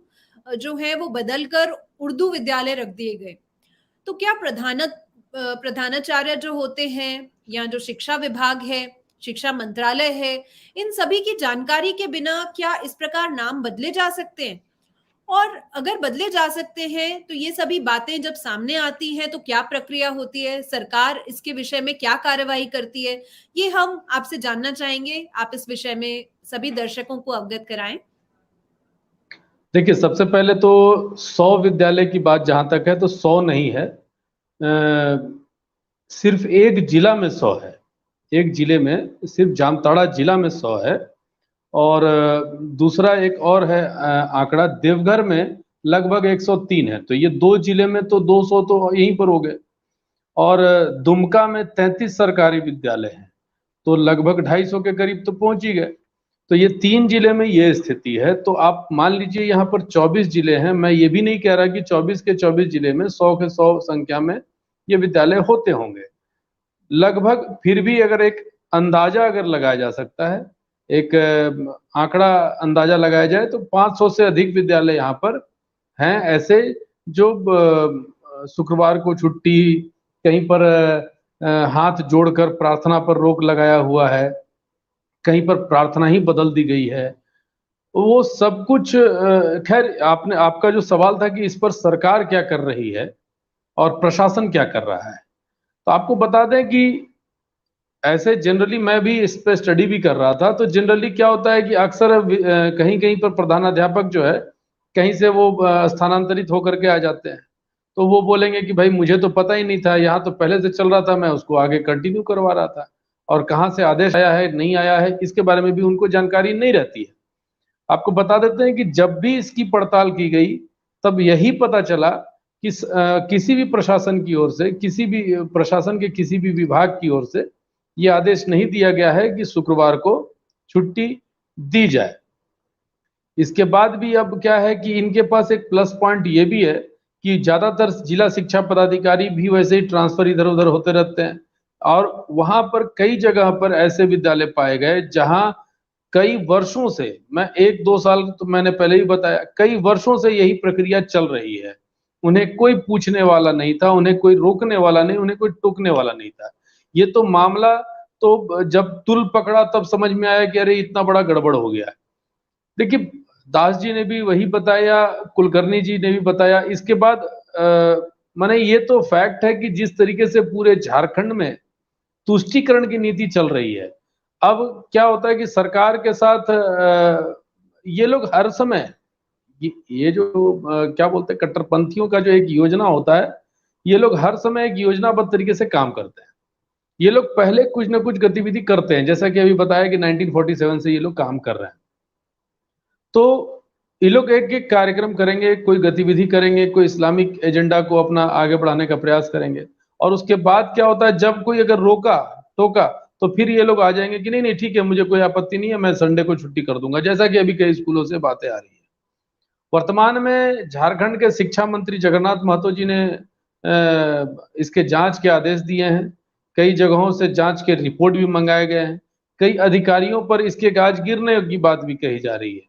जो है वो बदलकर उर्दू विद्यालय रख दिए गए। तो क्या प्रधानाचार्य जो होते हैं या जो शिक्षा विभाग है, शिक्षा मंत्रालय है, इन सभी की जानकारी के बिना क्या इस प्रकार नाम बदले जा सकते हैं? और अगर बदले जा सकते हैं तो ये सभी बातें जब सामने आती हैं तो क्या प्रक्रिया होती है? सरकार इसके विषय में क्या कार्यवाही करती है? ये हम आपसे जानना चाहेंगे। आप इस विषय में सभी दर्शकों को अवगत कराएं। देखिए, सबसे पहले तो 100 विद्यालय की बात जहां तक है तो 100 नहीं है, सिर्फ एक जिला में 100 है। एक जिले में सिर्फ जामताड़ा जिला में 100 है। और दूसरा एक और है आंकड़ा, देवघर में लगभग 103 है। तो ये 2 जिले में तो 200 तो यहीं पर हो गए। और दुमका में 33 सरकारी विद्यालय हैं, तो लगभग 250 के करीब तो पहुंच ही गए। तो ये 3 जिले में ये स्थिति है। तो आप मान लीजिए यहाँ पर 24 जिले हैं। मैं ये भी नहीं कह रहा कि 24 के 24 जिले में 100 के 100 संख्या में ये विद्यालय होते होंगे। लगभग फिर भी अगर एक अंदाजा अगर लगाया जा सकता है, एक आंकड़ा अंदाजा लगाया जाए तो 500 से अधिक विद्यालय यहाँ पर हैं ऐसे जो शुक्रवार को छुट्टी, कहीं पर हाथ जोड़कर प्रार्थना पर रोक लगाया हुआ है, कहीं पर प्रार्थना ही बदल दी गई है। वो सब कुछ खैर आपका जो सवाल था कि इस पर सरकार क्या कर रही है, और प्रशासन क्या कर रहा है। तो आपको बता दें कि ऐसे जनरली मैं भी इस पे स्टडी भी कर रहा था, तो जनरली क्या होता है कि अक्सर कहीं-कहीं पर प्रधानाध्यापक जो है, कहीं से वो स्थानांतरित होकर के आ जाते हैं। तो वो बोलेंगे कि भाई मुझे तो पता ही नहीं था, यहाँ तो पहले से चल रहा था, मैं उसको आगे कंटिन्यू करवा रहा था। और कहाँ से आदेश आया है, नहीं आया है, इसके बारे में भी उनको जानकारी नहीं रहती है। आपको बता देते हैं कि जब भी इसकी पड़ताल की गई, तब यही पता चला कि किसी भी प्रशासन की ओर से, किसी भी प्रशासन के किसी भी विभाग की ओर से ये आदेश नहीं दिया गया है कि शुक्रवार को छुट्टी दी जाए। इसके बाद भी अब क्या है कि इनके पास एक प्लस पॉइंट ये भी है कि ज़्यादातर जिला शिक्षा पदाधिकारी भी वैसे ही ट्रांसफ़र इधर-उधर होते रहते हैं और वहाँ पर कई जगह पर ऐसे विद्यालय पाए गए जहाँ कई वर्षों से, मैं 1-2 साल तो मैंने पहले ही बताया, कई वर्षों से यही प्रक्रिया चल रही है। उन्हें कोई पूछने वाला नहीं था, उन्हें कोई रोकने वाला नहीं, उन्हें कोई टोकने वाला नहीं था। ये तो मामला तो जब तुल पकड़ा तब समझ में आया कि अरे इतना बड़ा गड़बड़ हो गया है। देखिए, दास जी ने भी वही बताया, कुलकर्णी जी ने भी बताया। इसके बाद माने ये तो फैक्ट है कि जिस तरीके से पूरे झारखंड में तुष्टीकरण की नीति चल रही है, अब क्या होता है कि सरकार के साथ ये लोग हर समय ये जो क्या बोलते हैं कट्टरपंथियों का जो एक योजना होता है, ये लोग हर समय एक योजनाबद्ध तरीके से काम करते हैं। ये लोग पहले कुछ न कुछ गतिविधि करते हैं, जैसा कि अभी बताया कि 1947 से ये लोग काम कर रहे हैं। तो ये लोग एक-एक कार्यक्रम करेंगे, कोई गतिविधि करेंगे, कोई इस्लामिक एजेंडा को अपना आगे बढ़ाने का प्रयास करेंगे और उसके बाद क्या होता है जब कोई अगर रोका, टोका, तो फिर ये लोग आ जाएँगे कि नहीं-नहीं ठीक है, मुझे कोई आपत्ति नहीं है, मैं संडे को छुट्टी कर दूँगा, जैसा कि अभी कई स्कूलों से बातें आ रही हैं। वर्तमान में झारखंड के शिक्षा मंत्री जगन्नाथ महतो जी ने इसके जाँच के आदेश दिए हैं। कई जगहों से जाँच के रिपोर्ट भी मँगाए गए हैं। कई अधिकारियों पर इसके गाज गिरने की बात भी कही जा रही है।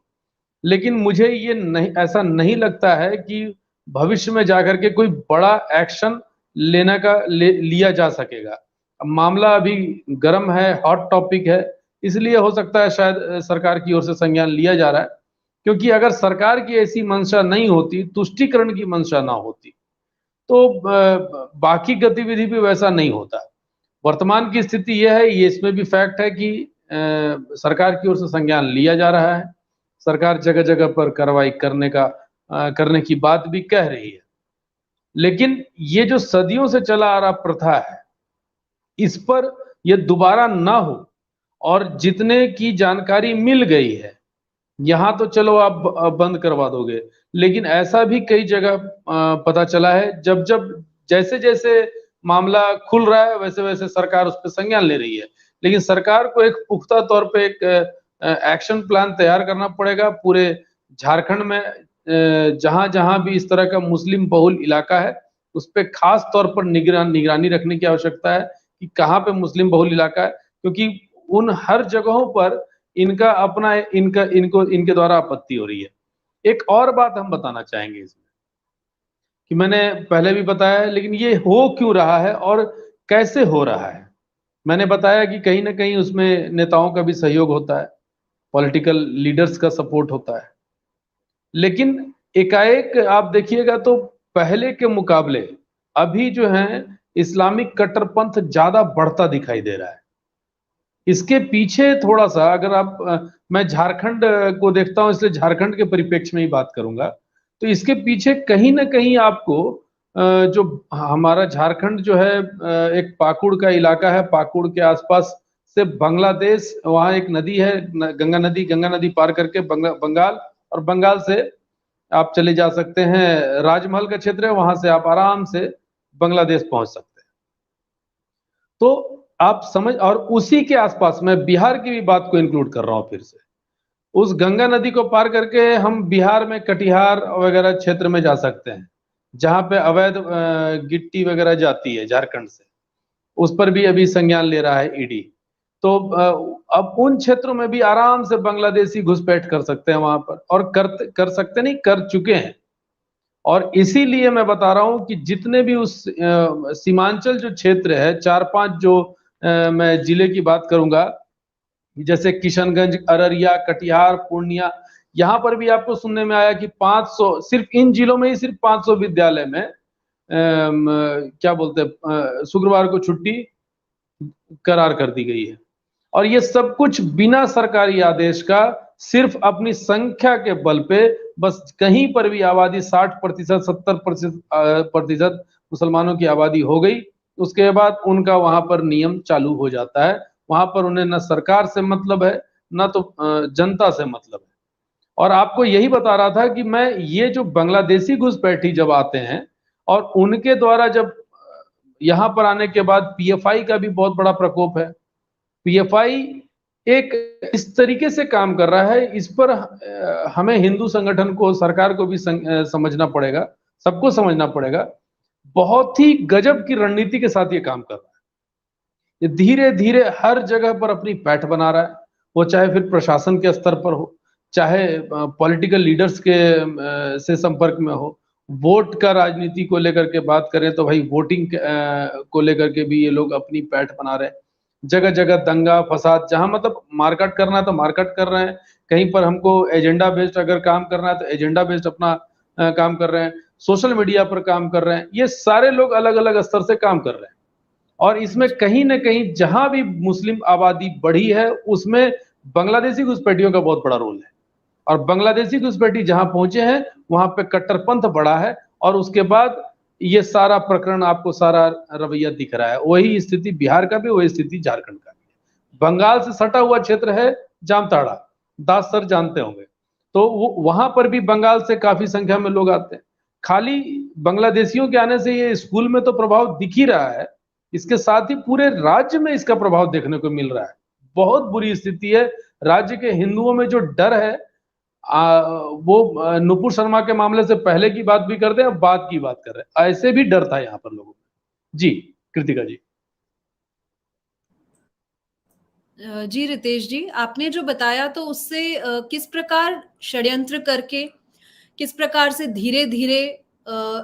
लेकिन मुझे ये नहीं ऐसा नहीं लगता है कि भविष्य में जाकर के कोई बड़ा एक्शन लिया जा सकेगा। अब मामला अभी गर्म है, हॉट टॉपिक है, इसलिए हो सकता है शायद सरकार की ओर से संज्ञान लिया जा रहा है। क्योंकि अगर सरकार की ऐसी मंशा नहीं होती, तुष्टीकरण की मंशा ना होती, तो बाकी गतिविधि भी वैसा नहीं होता। वर्तमान की स्थिति यह है, ये इसमें भी फैक्ट है कि सरकार की ओर से संज्ञान लिया जा रहा है। सरकार जगह-जगह पर कार्रवाई करने की बात भी कह रही है। लेकिन ये जो सदियों से चला आ रहा प्रथा है, इस पर ये दोबारा ना हो और जितने की जानकारी मिल गई है, यहाँ तो चलो आप बंद करवा दोगे, लेकिन ऐसा भी कई जगह पता चला है जब-जब जैसे-जैसे मामला खुल रहा है, वैसे-वैसे सरकार उस पे संज्ञान ले रही है। लेकिन सरकार को एक पुख्ता तौर पे एक एक्शन प्लान तैयार करना पड़ेगा पूरे झारखंड में जहाँ-जहाँ भी इस तरह का मुस्लिम बहुल इलाका है, उस पे खास तौर पर निगरानी रखने की आवश्यकता है कि कहाँ पे मुस्लिम बहुल इलाका है, क्योंकि उन हर जगहों पर इनके द्वारा आपत्ति हो रही है। एक और बात हम बताना चाहेंगे इसमें, कि मैंने पहले भी बताया है लेकिन ये हो क्यों रहा है और कैसे हो रहा है? मैंने बताया कि कहीं न कहीं उसमें नेताओं का भी सहयोग होता है, पॉलिटिकल लीडर्स का सपोर्ट होता है। लेकिन एकाएक आप देखिएगा तो पहले के मुकाबले अभी जो है इस्लामिक कट्टरपंथ ज़्यादा बढ़ता दिखाई दे रहा है। इसके पीछे थोड़ा-सा अगर आप मैं झारखंड को देखता हूँ इसलिए झारखंड के परिप्रेक्ष्य में ही बात करूँगा। तो इसके पीछे कहीं न कहीं आपको जो हमारा झारखंड जो है एक पाकुड़ का इलाका है, पाकुड़ के आस-पास से बांग्लादेश, वहाँ एक नदी है गंगा नदी पार करके बंगाल और बंगाल से आप चले जा सकते हैं, राजमहल का क्षेत्र है, वहाँ से आप आराम से बांग्लादेश पहुँच सकते हैं। तो आप समझ और उसी के आसपास मैं बिहार की भी बात को इंक्लूड कर रहा हूँ फिर से। उस गंगा नदी को पार करके हम बिहार में कटिहार वगैरह क्षेत्र में जा सकते हैं, जहाँ पे अवैध गिट्टी वगैरह जाती है झारखंड से। उस पर भी अभी संज्ञान ले रहा है ईडी। तो अब उन क्षेत्रों में भी आराम से बांग्लादेशी घुसपैठ कर सकते हैं वहाँ पर और कर सकते नहीं, कर चुके हैं। और इसीलिए मैं बता रहा हूँ कि जितने भी उस सीमांचल जो क्षेत्र है 4-5 जो मैं जिले की बात करूँगा, जैसे किशनगंज, अररिया, कटिहार, पूर्णिया, यहाँ पर भी आपको सुनने में आया कि 500 सिर्फ इन जिलों में ही सिर्फ 500 विद्यालय में क्या बोलते हैं, शुक्रवार को छुट्टी करार कर दी गई है। और ये सब कुछ बिना सरकारी आदेश का, सिर्फ अपनी संख्या के बल पे, बस कहीं पर भी आबादी 60%, 70% मुसलमानों की आबादी हो गई, उसके बाद उनका वहां पर नियम चालू हो जाता है। वहां पर उन्हें न सरकार से मतलब है, न तो जनता से मतलब है। और आपको यही बता रहा था कि मैं, ये जो बांग्लादेशी घुसपैठी जब आते हैं और उनके द्वारा जब यहाँ पर आने के बाद पीएफआई का भी बहुत बड़ा प्रकोप है। पीएफआई एक इस तरीके से काम कर रहा है, इस पर हमें हिंदू संगठन को, सरकार को भी समझना पड़ेगा, सबको समझना पड़ेगा। बहुत ही गजब की रणनीति के साथ ये काम कर रहा है। ये धीरे धीरे हर जगह पर अपनी पैठ बना रहा है, वो चाहे फिर प्रशासन के स्तर पर हो, चाहे पॉलिटिकल लीडर्स के से संपर्क में हो। वोट का राजनीति को लेकर के बात करें तो भाई वोटिंग को लेकर के भी ये लोग अपनी पैठ बना रहे हैं। जगह जगह दंगा फसाद, जहां मतलब मारकाट करना है तो मारकाट कर रहे हैं, कहीं पर हमको एजेंडा बेस्ड अगर काम करना है तो एजेंडा बेस्ड अपना काम कर रहे हैं, सोशल मीडिया पर काम कर रहे हैं। ये सारे लोग अलग अलग स्तर से काम कर रहे हैं। और इसमें कहीं ना कहीं जहां भी मुस्लिम आबादी बढ़ी है, उसमें बांग्लादेशी घुसपैठियों का बहुत बड़ा रोल है। और बांग्लादेशी घुसपैठी जहां पहुंचे हैं, वहां पे कट्टरपंथ बढ़ा है। और उसके बाद ये सारा प्रकरण, आपको सारा रवैया दिख रहा है। वही स्थिति बिहार का भी, वही स्थिति झारखंड का भी। बंगाल से सटा हुआ क्षेत्र है जामताड़ा, दास सर जानते होंगे, तो वहां पर भी बंगाल से काफी संख्या में लोग आते हैं। खाली बांग्लादेशियों के आने से ये स्कूल में तो प्रभाव दिख ही रहा है, इसके साथ ही पूरे राज्य में इसका प्रभाव देखने को मिल रहा है। बहुत बुरी स्थिति है। राज्य के हिंदुओं में जो डर है, वो नुपुर शर्मा के मामले से पहले की बात भी करते हैं, बाद की बात कर रहे हैं। ऐसे भी डर था यहाँ पर लोगों में। जी कृतिका जी। जी रितेश जी, आपने जो बताया तो उससे किस प्रकार षड्यंत्र करके, किस प्रकार से धीरे धीरे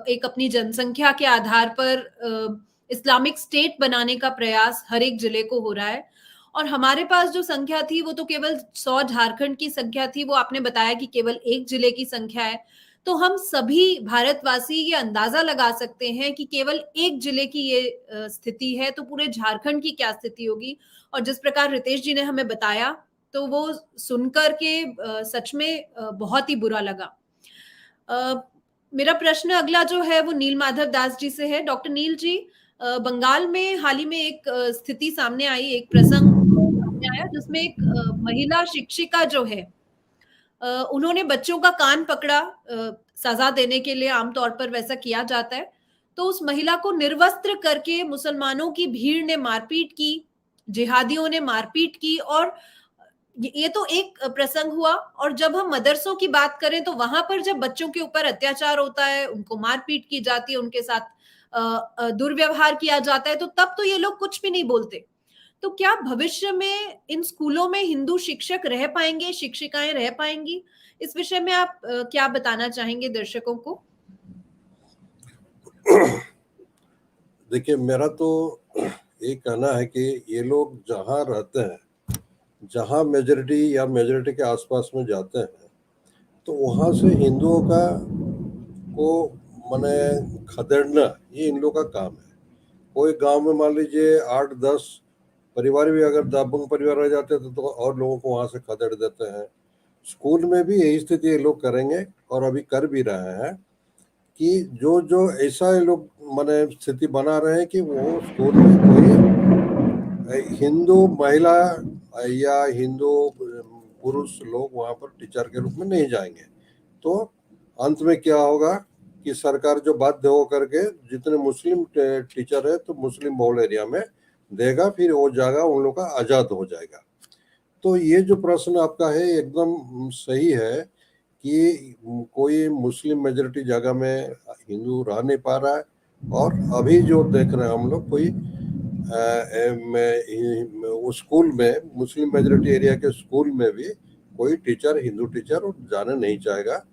एक अपनी जनसंख्या के आधार पर इस्लामिक स्टेट बनाने का प्रयास हर एक जिले को हो रहा है। और हमारे पास जो संख्या थी वो तो केवल 100 झारखंड की संख्या थी, वो आपने बताया कि केवल एक जिले की संख्या है। तो हम सभी भारतवासी ये अंदाजा लगा सकते हैं कि केवल एक जिले की ये स्थिति है, तो पूरे झारखंड की क्या स्थिति होगी। और जिस प्रकार रितेश जी ने हमें बताया, तो वो सुनकर के सच में बहुत ही बुरा लगा। मेरा प्रश्न अगला जो है वो नील माधव दास जी से है। डॉक्टर नील जी, बंगाल में हाल ही में एक स्थिति सामने आई, एक प्रसंग सामने आया जिसमें एक महिला शिक्षिका जो है, उन्होंने बच्चों का कान पकड़ा, सजा देने के लिए आमतौर पर वैसा किया जाता है। तो उस महिला को निर्वस्त्र करके मुसलमानों की भीड़ ने मारपीट की, जिहादियों ने मारपीट की। और ये तो एक प्रसंग हुआ। और जब हम मदरसों की बात करें तो वहां पर जब बच्चों के ऊपर अत्याचार होता है, उनको मारपीट की जाती है, उनके साथ दुर्व्यवहार किया जाता है, तो तब तो ये लोग कुछ भी नहीं बोलते। तो क्या भविष्य में इन स्कूलों में हिंदू शिक्षक रह पाएंगे, शिक्षिकाएं रह पाएंगी? इस विषय में आप क्या बताना चाहेंगे दर्शकों को? देखिए, मेरा तो ये कहना है कि ये लोग जहाँ रहते हैं, जहाँ मेजॉरिटी या मेजॉरिटी के आसपास में जाते हैं, तो वहाँ से हिंदुओं को माने खदेड़ना, ये इन लोगों का काम है। कोई गांव में मान लीजिए 8-10 परिवार भी अगर दाबुंग परिवार रह जाते हैं तो और लोगों को वहाँ से खदेड़ देते हैं। स्कूल में भी यही स्थिति ये लोग करेंगे और अभी कर भी रहे हैं कि जो ऐसा ये लोग माने स्थिति बना रहे हैं कि वो स्कूल में कोई हिंदू महिला या हिंदू पुरुष लोग वहाँ पर टीचर के रूप में नहीं जाएंगे। तो अंत में क्या होगा कि सरकार जो बाध्य हो करके जितने मुस्लिम टीचर है तो मुस्लिम बहुल एरिया में देगा, फिर वो जगह उन लोग का आज़ाद हो जाएगा। तो ये जो प्रश्न आपका है एकदम सही है कि कोई मुस्लिम मेजॉरिटी जगह में हिंदू रह नहीं पा रहा है। और अभी जो देख रहे हैं हम लोग, कोई स्कूल में मुस्लिम मेजॉरिटी एरिया के स्कूल में भी कोई टीचर, हिंदू टीचर जाने नहीं चाहेगा।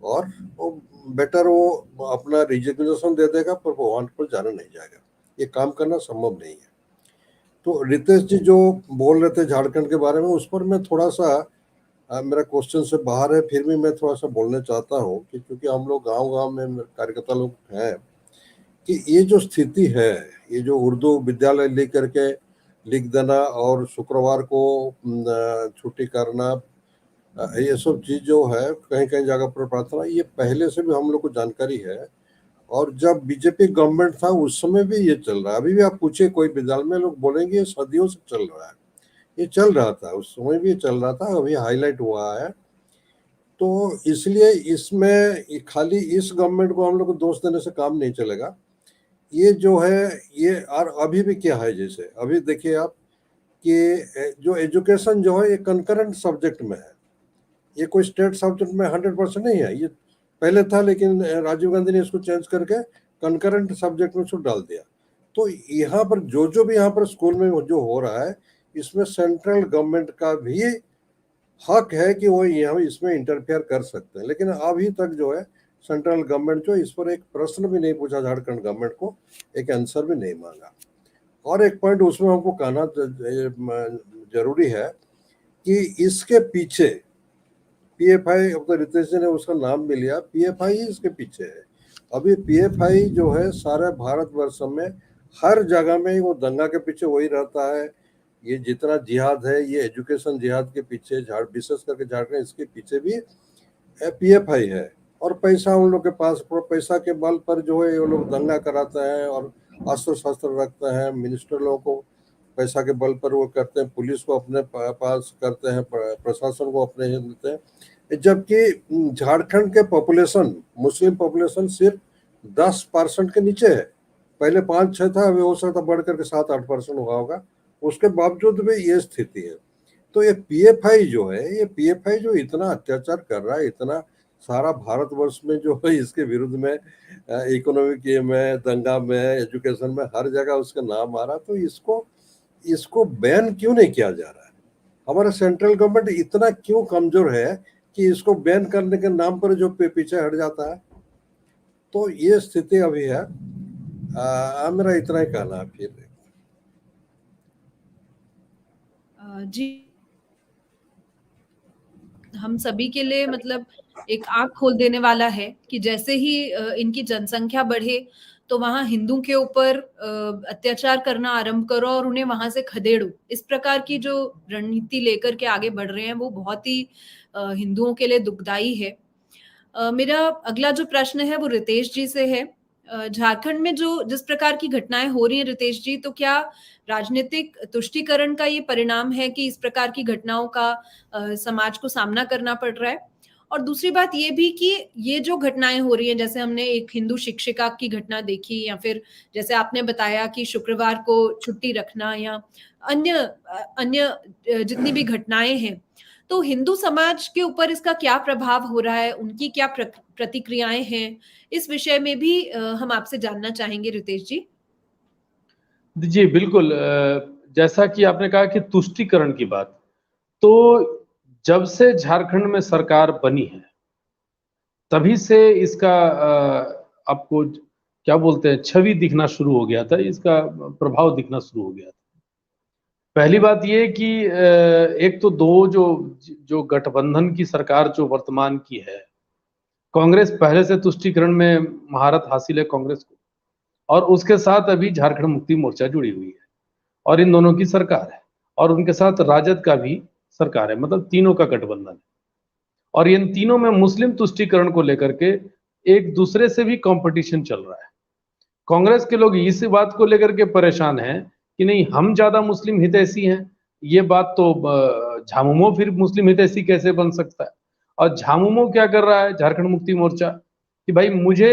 और वो बेटर वो अपना रिजिग्नेशन दे देगा, पर वो वहाँ पर जाना नहीं जाएगा। ये काम करना संभव नहीं है। तो रितेश जी जो बोल रहे थे झारखंड के बारे में, उस पर मैं थोड़ा सा मेरा क्वेश्चन से बाहर है, फिर भी मैं थोड़ा सा बोलना चाहता हूँ कि क्योंकि हम लोग गांव-गांव में कार्यकर्ता लोग हैं, कि ये जो स्थिति है, ये जो उर्दू विद्यालय लेकर के लिख देना और शुक्रवार को छुट्टी करना, ये सब चीज जो है कहीं कहीं जगह पर प्रार्थना, ये पहले से भी हम लोग को जानकारी है। और जब बीजेपी गवर्नमेंट था उस समय भी ये चल रहा है। अभी भी आप पूछे कोई विद्यालय में, लोग बोलेंगे ये सदियों से चल रहा है। ये चल रहा था, उस समय भी चल रहा था, अभी हाईलाइट हुआ है। तो इसलिए इसमें खाली इस गवर्नमेंट को हम लोग को दोष देने से काम नहीं चलेगा। ये जो है ये, और अभी भी क्या है, जैसे अभी देखिए आप कि जो एजुकेशन जो है ये कंकरेंट सब्जेक्ट में है, ये कोई स्टेट सब्जेक्ट में 100% नहीं है। ये पहले था, लेकिन राजीव गांधी ने इसको चेंज करके कंकरेंट सब्जेक्ट में उसको डाल दिया। तो यहाँ पर जो भी यहाँ पर स्कूल में जो हो रहा है, इसमें सेंट्रल गवर्नमेंट का भी हक है कि वो यहाँ इसमें इंटरफेयर कर सकते हैं। लेकिन अभी तक जो है सेंट्रल गवर्नमेंट जो इस पर एक प्रश्न भी नहीं पूछा, झारखंड गवर्नमेंट को एक आंसर भी नहीं मांगा। और एक पॉइंट उसमें हमको कहना जरूरी है कि इसके पीछे पीएफआई, अब तो रितेश जी ने उसका नाम भी लिया, पीएफआई इसके पीछे है। अभी पीएफआई जो है सारे भारतवर्ष में हर जगह में वो दंगा के पीछे वही रहता है। ये जितना जिहाद है, ये एजुकेशन जिहाद के पीछे, विशेष करके झारखंड, इसके पीछे भी पीएफआई है। और पैसा उन लोग के पास, पैसा के बल पर जो है वो लोग दंगा कराते हैं और अस्त्र शस्त्र रखते हैं। मिनिस्टर लोगों को पैसा के बल पर वो करते हैं, पुलिस को अपने पास करते हैं, प्रशासन को अपने देते हैं। जबकि झारखंड के पॉपुलेशन, मुस्लिम पॉपुलेशन सिर्फ 10% के नीचे है। पहले 5-6 था, अभी हो सकता बढ़ करके 7-8% हुआ होगा। उसके बावजूद भी ये स्थिति है। तो ये पीएफआई जो है, ये पीएफआई जो इतना अत्याचार कर रहा है, इतना सारा भारतवर्ष में जो है इसके विरुद्ध में, इकोनॉमिक में, दंगा में, एजुकेशन में, हर जगह उसका नाम आ रहा। तो इसको बैन क्यों नहीं किया जा रहा है? हमारा सेंट्रल गवर्नमेंट इतना क्यों कमजोर है कि इसको बैन करने के नाम पर जो पीछे हट जाता है? तो ये स्थिति अभी है। मेरा इतना ही कहना है। फिर जी, हम सभी के लिए मतलब एक आंख खोल देने वाला है कि जैसे ही इनकी जनसंख्या बढ़े तो वहां हिंदू के ऊपर अत्याचार करना आरंभ करो और उन्हें वहां से खदेड़ो। इस प्रकार की जो रणनीति लेकर के आगे बढ़ रहे हैं वो बहुत ही हिंदुओं के लिए दुखदाई है। मेरा अगला जो प्रश्न है वो रितेश जी से है। झारखंड में जो जिस प्रकार की घटनाएं हो रही हैं रितेश जी, तो क्या राजनीतिक तुष्टीकरण का ये परिणाम है कि इस प्रकार की घटनाओं का समाज को सामना करना पड़ रहा है? और दूसरी बात ये भी कि ये जो घटनाएं हो रही हैं, जैसे हमने एक हिंदू शिक्षिका की घटना देखी, या फिर जैसे आपने बताया कि शुक्रवार को छुट्टी रखना, या अन्य जितनी भी घटनाएं हैं, तो हिंदू समाज के ऊपर इसका क्या प्रभाव हो रहा है, उनकी क्या प्रतिक्रियाएं हैं, इस विषय में भी हम आपसे जानना चाहेंगे रितेश जी। जी बिल्कुल। जैसा कि आपने कहा कि तुष्टीकरण की बात, तो जब से झारखंड में सरकार बनी है तभी से इसका आपको क्या बोलते हैं, छवि दिखना शुरू हो गया था, इसका प्रभाव दिखना शुरू हो गया था। पहली बात ये कि एक तो दो जो गठबंधन की सरकार जो वर्तमान की है, कांग्रेस पहले से तुष्टीकरण में महारत हासिल है कांग्रेस को, और उसके साथ अभी झारखंड मुक्ति मोर्चा जुड़ी हुई है, और इन दोनों की सरकार है, और उनके साथ राजद का भी सरकार है, मतलब तीनों का गठबंधन है। और इन तीनों में मुस्लिम तुष्टीकरण को लेकर के एक दूसरे से भी कंपटीशन चल रहा है। कांग्रेस के लोग इस बात को लेकर के परेशान हैं कि नहीं, हम ज्यादा मुस्लिम हितैषी हैं। ये बात तो झामुमो फिर मुस्लिम हितैषी कैसे बन सकता है? और झामुमो क्या कर रहा है, झारखंड मुक्ति मोर्चा, कि भाई मुझे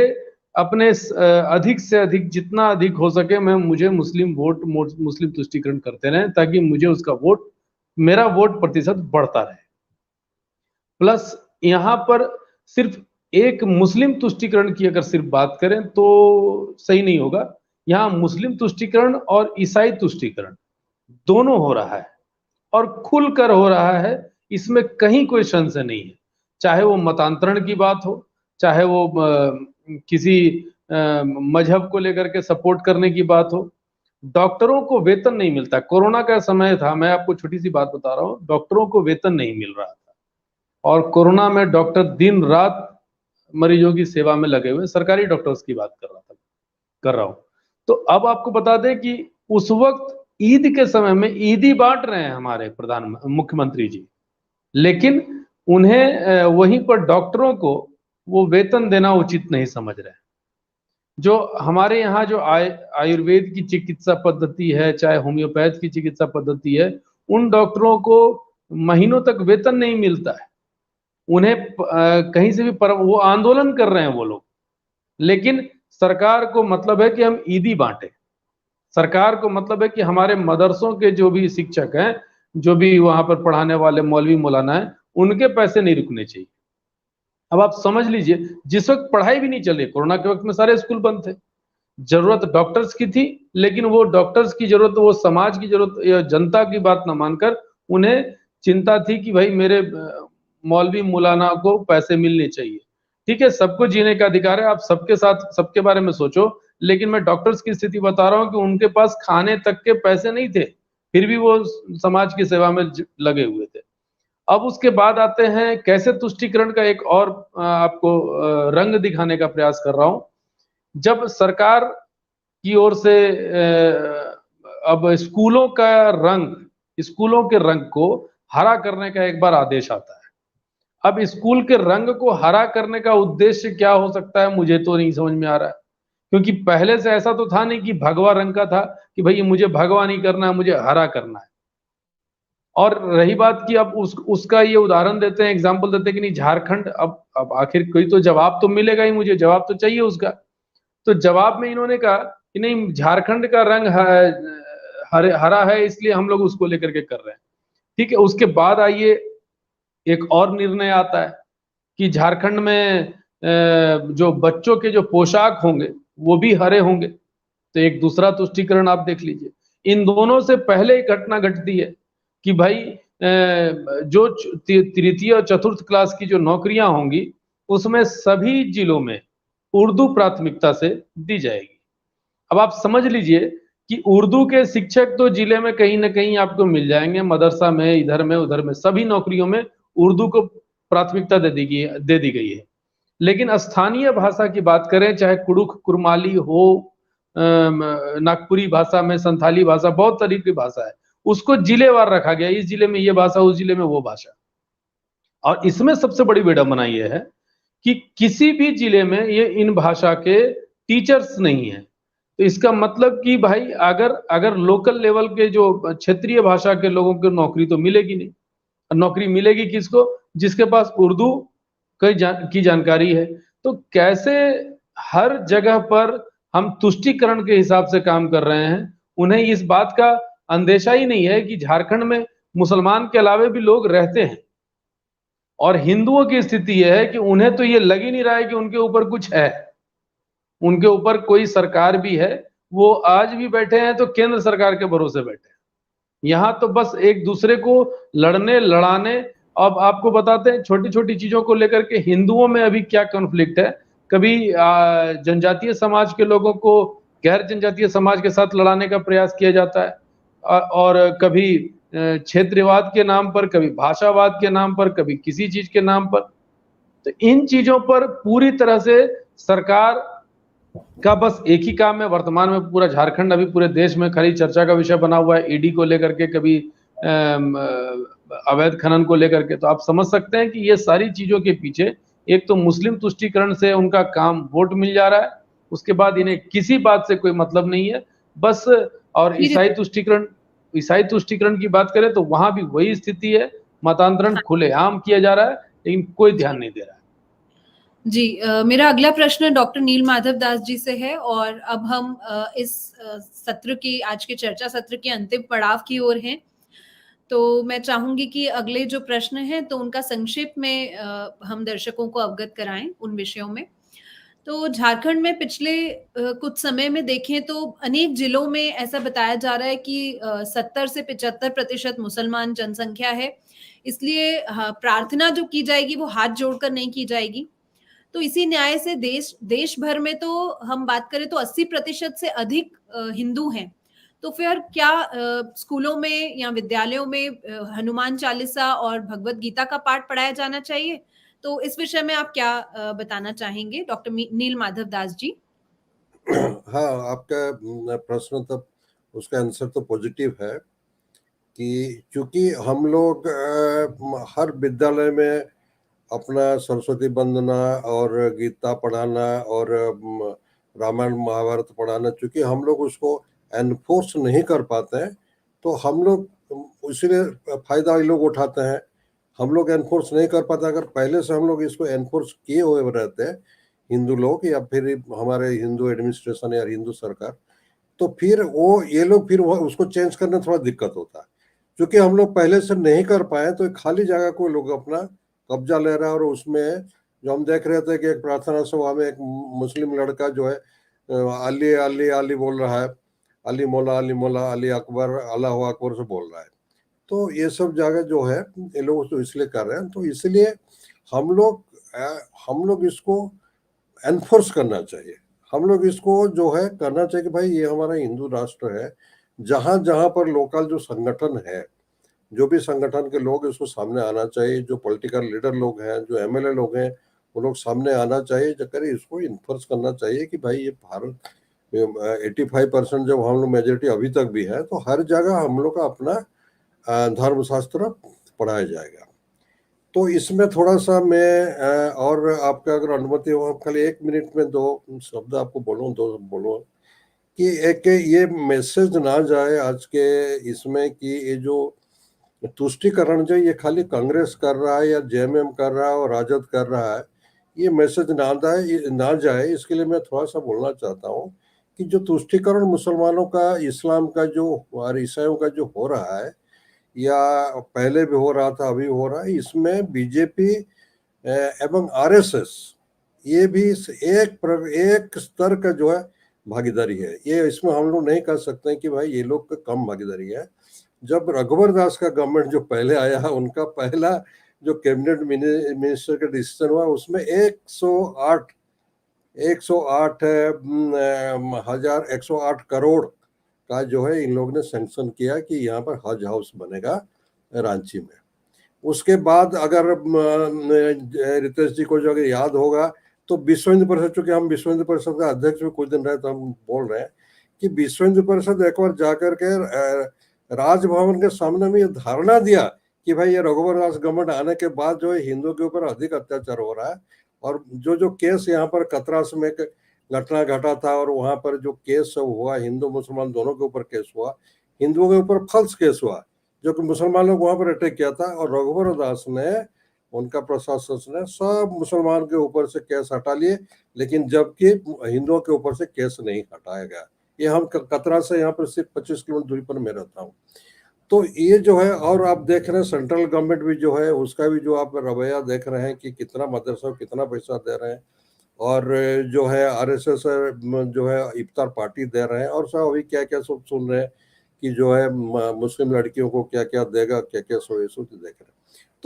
अपने अधिक से अधिक, जितना अधिक हो सके, मुझे मुस्लिम वोट, मुस्लिम तुष्टीकरण करते रहें, ताकि मुझे उसका वोट, मेरा वोट प्रतिशत बढ़ता रहे। प्लस यहाँ पर सिर्फ एक मुस्लिम तुष्टीकरण की अगर सिर्फ बात करें तो सही नहीं होगा। यहाँ मुस्लिम तुष्टीकरण और ईसाई तुष्टीकरण दोनों हो रहा है, और खुलकर हो रहा है, इसमें कहीं कोई संशय नहीं है। चाहे वो मतांतरण की बात हो, चाहे वो किसी मजहब को लेकर के सपोर्ट करने की बात हो। डॉक्टरों को वेतन नहीं मिलता, कोरोना का समय था, मैं आपको छोटी सी बात बता रहा हूँ, डॉक्टरों को वेतन नहीं मिल रहा था, और कोरोना में डॉक्टर दिन रात मरीजों की सेवा में लगे हुए, सरकारी डॉक्टर्स की बात कर रहा था। कर रहा हूं। तो अब आपको बता दें कि उस वक्त ईद के समय में ईदी बांट रहे हैं हमारे मुख्यमंत्री जी, लेकिन उन्हें वहीं पर डॉक्टरों को वो वेतन देना उचित नहीं समझ रहे हैं। जो हमारे यहाँ जो आयुर्वेद की चिकित्सा पद्धति है, चाहे होम्योपैथ की चिकित्सा पद्धति है, उन डॉक्टरों को महीनों तक वेतन नहीं मिलता है। उन्हें कहीं से भी वो आंदोलन कर रहे हैं वो लोग, लेकिन सरकार को मतलब है कि हम ईदी बांटे। सरकार को मतलब है कि हमारे मदरसों के जो भी शिक्षक हैं, जो भी वहां पर पढ़ाने वाले मौलवी मौलाना हैं, उनके पैसे नहीं रुकने चाहिए। अब आप समझ लीजिए, जिस वक्त पढ़ाई भी नहीं चल रही, कोरोना के वक्त में सारे स्कूल बंद थे, जरूरत डॉक्टर्स की थी, लेकिन वो डॉक्टर्स की जरूरत, वो समाज की जरूरत या जनता की बात ना मानकर उन्हें चिंता थी कि भाई मेरे मौलवी मौलाना को पैसे मिलने चाहिए। ठीक है, सबको जीने का अधिकार है, आप सबके साथ सबके बारे में सोचो, लेकिन मैं डॉक्टर्स की स्थिति बता रहा हूं कि उनके पास खाने तक के पैसे नहीं थे, फिर भी वो समाज की सेवा में लगे हुए थे। अब उसके बाद आते हैं कैसे तुष्टीकरण का एक और आपको रंग दिखाने का प्रयास कर रहा हूं। जब सरकार की ओर से अब स्कूलों के रंग को हरा करने का एक बार आदेश आता है। अब स्कूल के रंग को हरा करने का उद्देश्य क्या हो सकता है, मुझे तो नहीं समझ में आ रहा है, क्योंकि पहले से ऐसा तो था नहीं कि भगवा रंग का था कि भाई मुझे भगवा नहीं करना है, मुझे हरा करना है। और रही बात कि अब उसका ये उदाहरण देते हैं, एग्जाम्पल देते हैं कि नहीं झारखंड, अब आखिर कोई तो जवाब तो मिलेगा ही, मुझे जवाब तो चाहिए उसका। तो जवाब में इन्होंने कहा कि नहीं, झारखंड का रंग हरा है, इसलिए हम लोग उसको लेकर के कर रहे हैं। ठीक है, उसके बाद आइए एक और निर्णय आता है कि झारखंड में जो बच्चों के जो पोशाक होंगे वो भी हरे होंगे। तो एक दूसरा तुष्टीकरण आप देख लीजिए। इन दोनों से पहले एक घटना घटती है कि भाई जो तृतीय और चतुर्थ क्लास की जो नौकरियां होंगी, उसमें सभी जिलों में उर्दू प्राथमिकता से दी जाएगी। अब आप समझ लीजिए कि उर्दू के शिक्षक तो जिले में कहीं ना कहीं आपको मिल जाएंगे, मदरसा में, इधर में उधर में, सभी नौकरियों में उर्दू को प्राथमिकता दे दी गई है। लेकिन स्थानीय भाषा की बात करें, चाहे कुड़ुख कुरमाली हो, नागपुरी भाषा में, संथाली भाषा, बहुत तरीके की भाषा है, उसको जिलेवार रखा गया, इस जिले में ये भाषा, उस जिले में वो भाषा। और इसमें सबसे बड़ी विडंबना ये है कि किसी भी जिले में ये इन भाषा के टीचर्स नहीं है। तो इसका मतलब कि भाई अगर लोकल लेवल के जो क्षेत्रीय भाषा के लोगों को नौकरी तो मिलेगी नहीं। नौकरी मिलेगी किसको? जिसके पास उर्दू की जानकारी है। तो कैसे हर जगह पर हम तुष्टीकरण के हिसाब से काम कर रहे हैं। उन्हें इस बात का अंदेशा ही नहीं है कि झारखंड में मुसलमान के अलावे भी लोग रहते हैं, और हिंदुओं की स्थिति यह है कि उन्हें तो ये लग ही नहीं रहा है कि उनके ऊपर कुछ है, उनके ऊपर कोई सरकार भी है। वो आज भी बैठे हैं तो केंद्र सरकार के भरोसे बैठे हैं। यहाँ तो बस एक दूसरे को लड़ने लड़ाने। अब आपको बताते हैं छोटी छोटी चीजों को लेकर के हिंदुओं में अभी क्या कॉन्फ्लिक्ट है। कभी जनजातीय समाज के लोगों को गैर जनजातीय समाज के साथ लड़ाने का प्रयास किया जाता है, और कभी क्षेत्रवाद के नाम पर, कभी भाषावाद के नाम पर, कभी किसी चीज के नाम पर। तो इन चीजों पर पूरी तरह से सरकार का बस एक ही काम है। वर्तमान में पूरा झारखंड अभी पूरे देश में खाली चर्चा का विषय बना हुआ है, ईडी को लेकर के, कभी अवैध खनन को लेकर के। तो आप समझ सकते हैं कि ये सारी चीजों के पीछे एक तो मुस्लिम तुष्टीकरण से उनका काम वोट मिल जा रहा है, उसके बाद इन्हें किसी बात से कोई मतलब नहीं है बस। और ईसाई तुष्टीकरण की बात करें तो वहां भी वही स्थिति है, मतांतरण खुलेआम किया जा रहा है, लेकिन कोई ध्यान नहीं दे रहा है। जी, मेरा अगला प्रश्न डॉक्टर नील माधव दास जी से है, और अब हम इस सत्र की, आज के चर्चा सत्र के अंतिम पड़ाव की ओर हैं। तो मैं चाहूंगी कि अगले जो प्रश्न हैं तो उनका संक्षेप में हम दर्शकों को अवगत कराएं उन विषयों में। तो झारखंड में पिछले कुछ समय में देखें तो अनेक जिलों में ऐसा बताया जा रहा है कि 70 से 75% मुसलमान जनसंख्या है, इसलिए प्रार्थना जो की जाएगी वो हाथ जोड़कर नहीं की जाएगी। तो इसी न्याय से देश भर में तो हम बात करें तो 80% से अधिक हिंदू हैं। तो फिर क्या स्कूलों में या विद्यालयों में हनुमान चालीसा और भगवत गीता का पाठ पढ़ाया जाना चाहिए? तो इस विषय में आप क्या बताना चाहेंगे डॉक्टर नील माधव दास जी? हाँ, आपका प्रश्न तो उसका आंसर तो पॉजिटिव है कि चूंकि हम लोग हर विद्यालय में अपना सरस्वती वंदना और गीता पढ़ाना और रामायण महाभारत पढ़ाना, चूंकि हम लोग उसको एनफोर्स नहीं कर पाते हैं, तो हम लोग इसीलिए फायदा ये लोग उठाते हैं। हम लोग एनफोर्स नहीं कर पाते। अगर पहले से हम लोग इसको एनफोर्स किए हुए रहते हैं, हिंदू लोग या फिर हमारे हिंदू एडमिनिस्ट्रेशन या हिंदू सरकार, तो फिर ये लोग फिर उसको चेंज करने में थोड़ा दिक्कत होता है। क्योंकि हम लोग पहले से नहीं कर पाए, तो खाली जगह को लोग अपना कब्जा ले रहा है। और उसमें जो हम देख रहे थे कि एक प्रार्थना सभा में एक मुस्लिम लड़का जो है अली अली अली बोल रहा है, अली मौला अली अकबर अल्लाह अकबर से बोल रहा है। तो ये सब जगह जो है ये लोग तो इसलिए कर रहे हैं। तो इसलिए हम लोग इसको एनफोर्स करना चाहिए। हम लोग इसको जो है करना चाहिए कि भाई ये हमारा हिंदू राष्ट्र है। जहां जहां पर लोकल जो संगठन है, जो भी संगठन के लोग इसको सामने आना चाहिए, जो पॉलिटिकल लीडर लोग हैं, जो एमएलए लोग हैं, वो लोग सामने आना चाहिए, जब इसको इन्फोर्स करना चाहिए कि भाई ये भारत 85% जब हम लोग मेजोरिटी अभी तक भी है, तो हर जगह हम लोग का अपना धर्मशास्त्र पढ़ाया जाएगा। तो इसमें थोड़ा सा मैं और आपका अगर अनुमति हो, खाली 1 मिनट में 2 शब्द आपको बोलो कि एक ये मैसेज ना जाए आज के इसमें कि ये जो तुष्टिकरण जो ये खाली कांग्रेस कर रहा है या जेएमएम कर रहा है और राजद कर रहा है, ये मैसेज ना जाए, इसके लिए मैं थोड़ा सा बोलना चाहता हूँ कि जो तुष्टिकरण मुसलमानों का, इस्लाम का जो और ईसाइयों का जो हो रहा है, या पहले भी हो रहा था, अभी हो रहा है, इसमें बीजेपी एवं आरएसएस ये भी एक स्तर का जो है भागीदारी है। ये इसमें हम लोग नहीं कह सकते कि भाई ये लोग का कम भागीदारी है। जब रघुवर दास का गवर्नमेंट जो पहले आया, उनका पहला जो कैबिनेट मिनिस्टर का डिसीजन हुआ, उसमें 108 करोड़ का जो है इन लोगों ने सैंक्शन किया कि यहाँ पर हज हाउस बनेगा रांची में। उसके बाद अगर रितेश जी को जो अगर याद होगा, तो विश्व हिंदू परिषद, चूंकि हम विश्व हिंदू परिषद का अध्यक्ष भी कुछ दिन रहे, तो हम बोल रहे हैं कि विश्व हिंदू परिषद एक बार जाकर के राजभवन के सामने में ये धारणा दिया कि भाई ये रघुवर दास गवर्नमेंट आने के बाद जो है हिंदुओं के ऊपर अधिक अत्याचार हो रहा है। और जो केस यहाँ पर कतरास में घटना घटा था, और वहां पर जो केस सब हुआ, हिंदू मुसलमान दोनों के ऊपर केस हुआ, हिंदुओं के ऊपर फल्स केस हुआ, जो कि मुसलमानों को वहां पर अटैक किया था। और रघुवर दास ने, उनका प्रशासन ने सब मुसलमान के ऊपर से केस हटा लिए, लेकिन जबकि हिंदुओं के ऊपर से केस नहीं हटाया गया। ये हम कतरा से यहाँ पर सिर्फ 25 किलोमीटर दूरी पर मैं रहता हूँ। तो ये जो है, और आप देख रहे हैं सेंट्रल गवर्नमेंट भी जो है उसका भी जो आप रवैया देख रहे हैं कि कितना मदरसा कितना पैसा दे रहे हैं, और जो है आरएसएस जो है इफ्तार पार्टी दे रहे हैं, और सब अभी क्या क्या सब सुन रहे हैं कि जो है मुस्लिम लड़कियों को क्या क्या देगा, क्या क्या देख रहे हैं।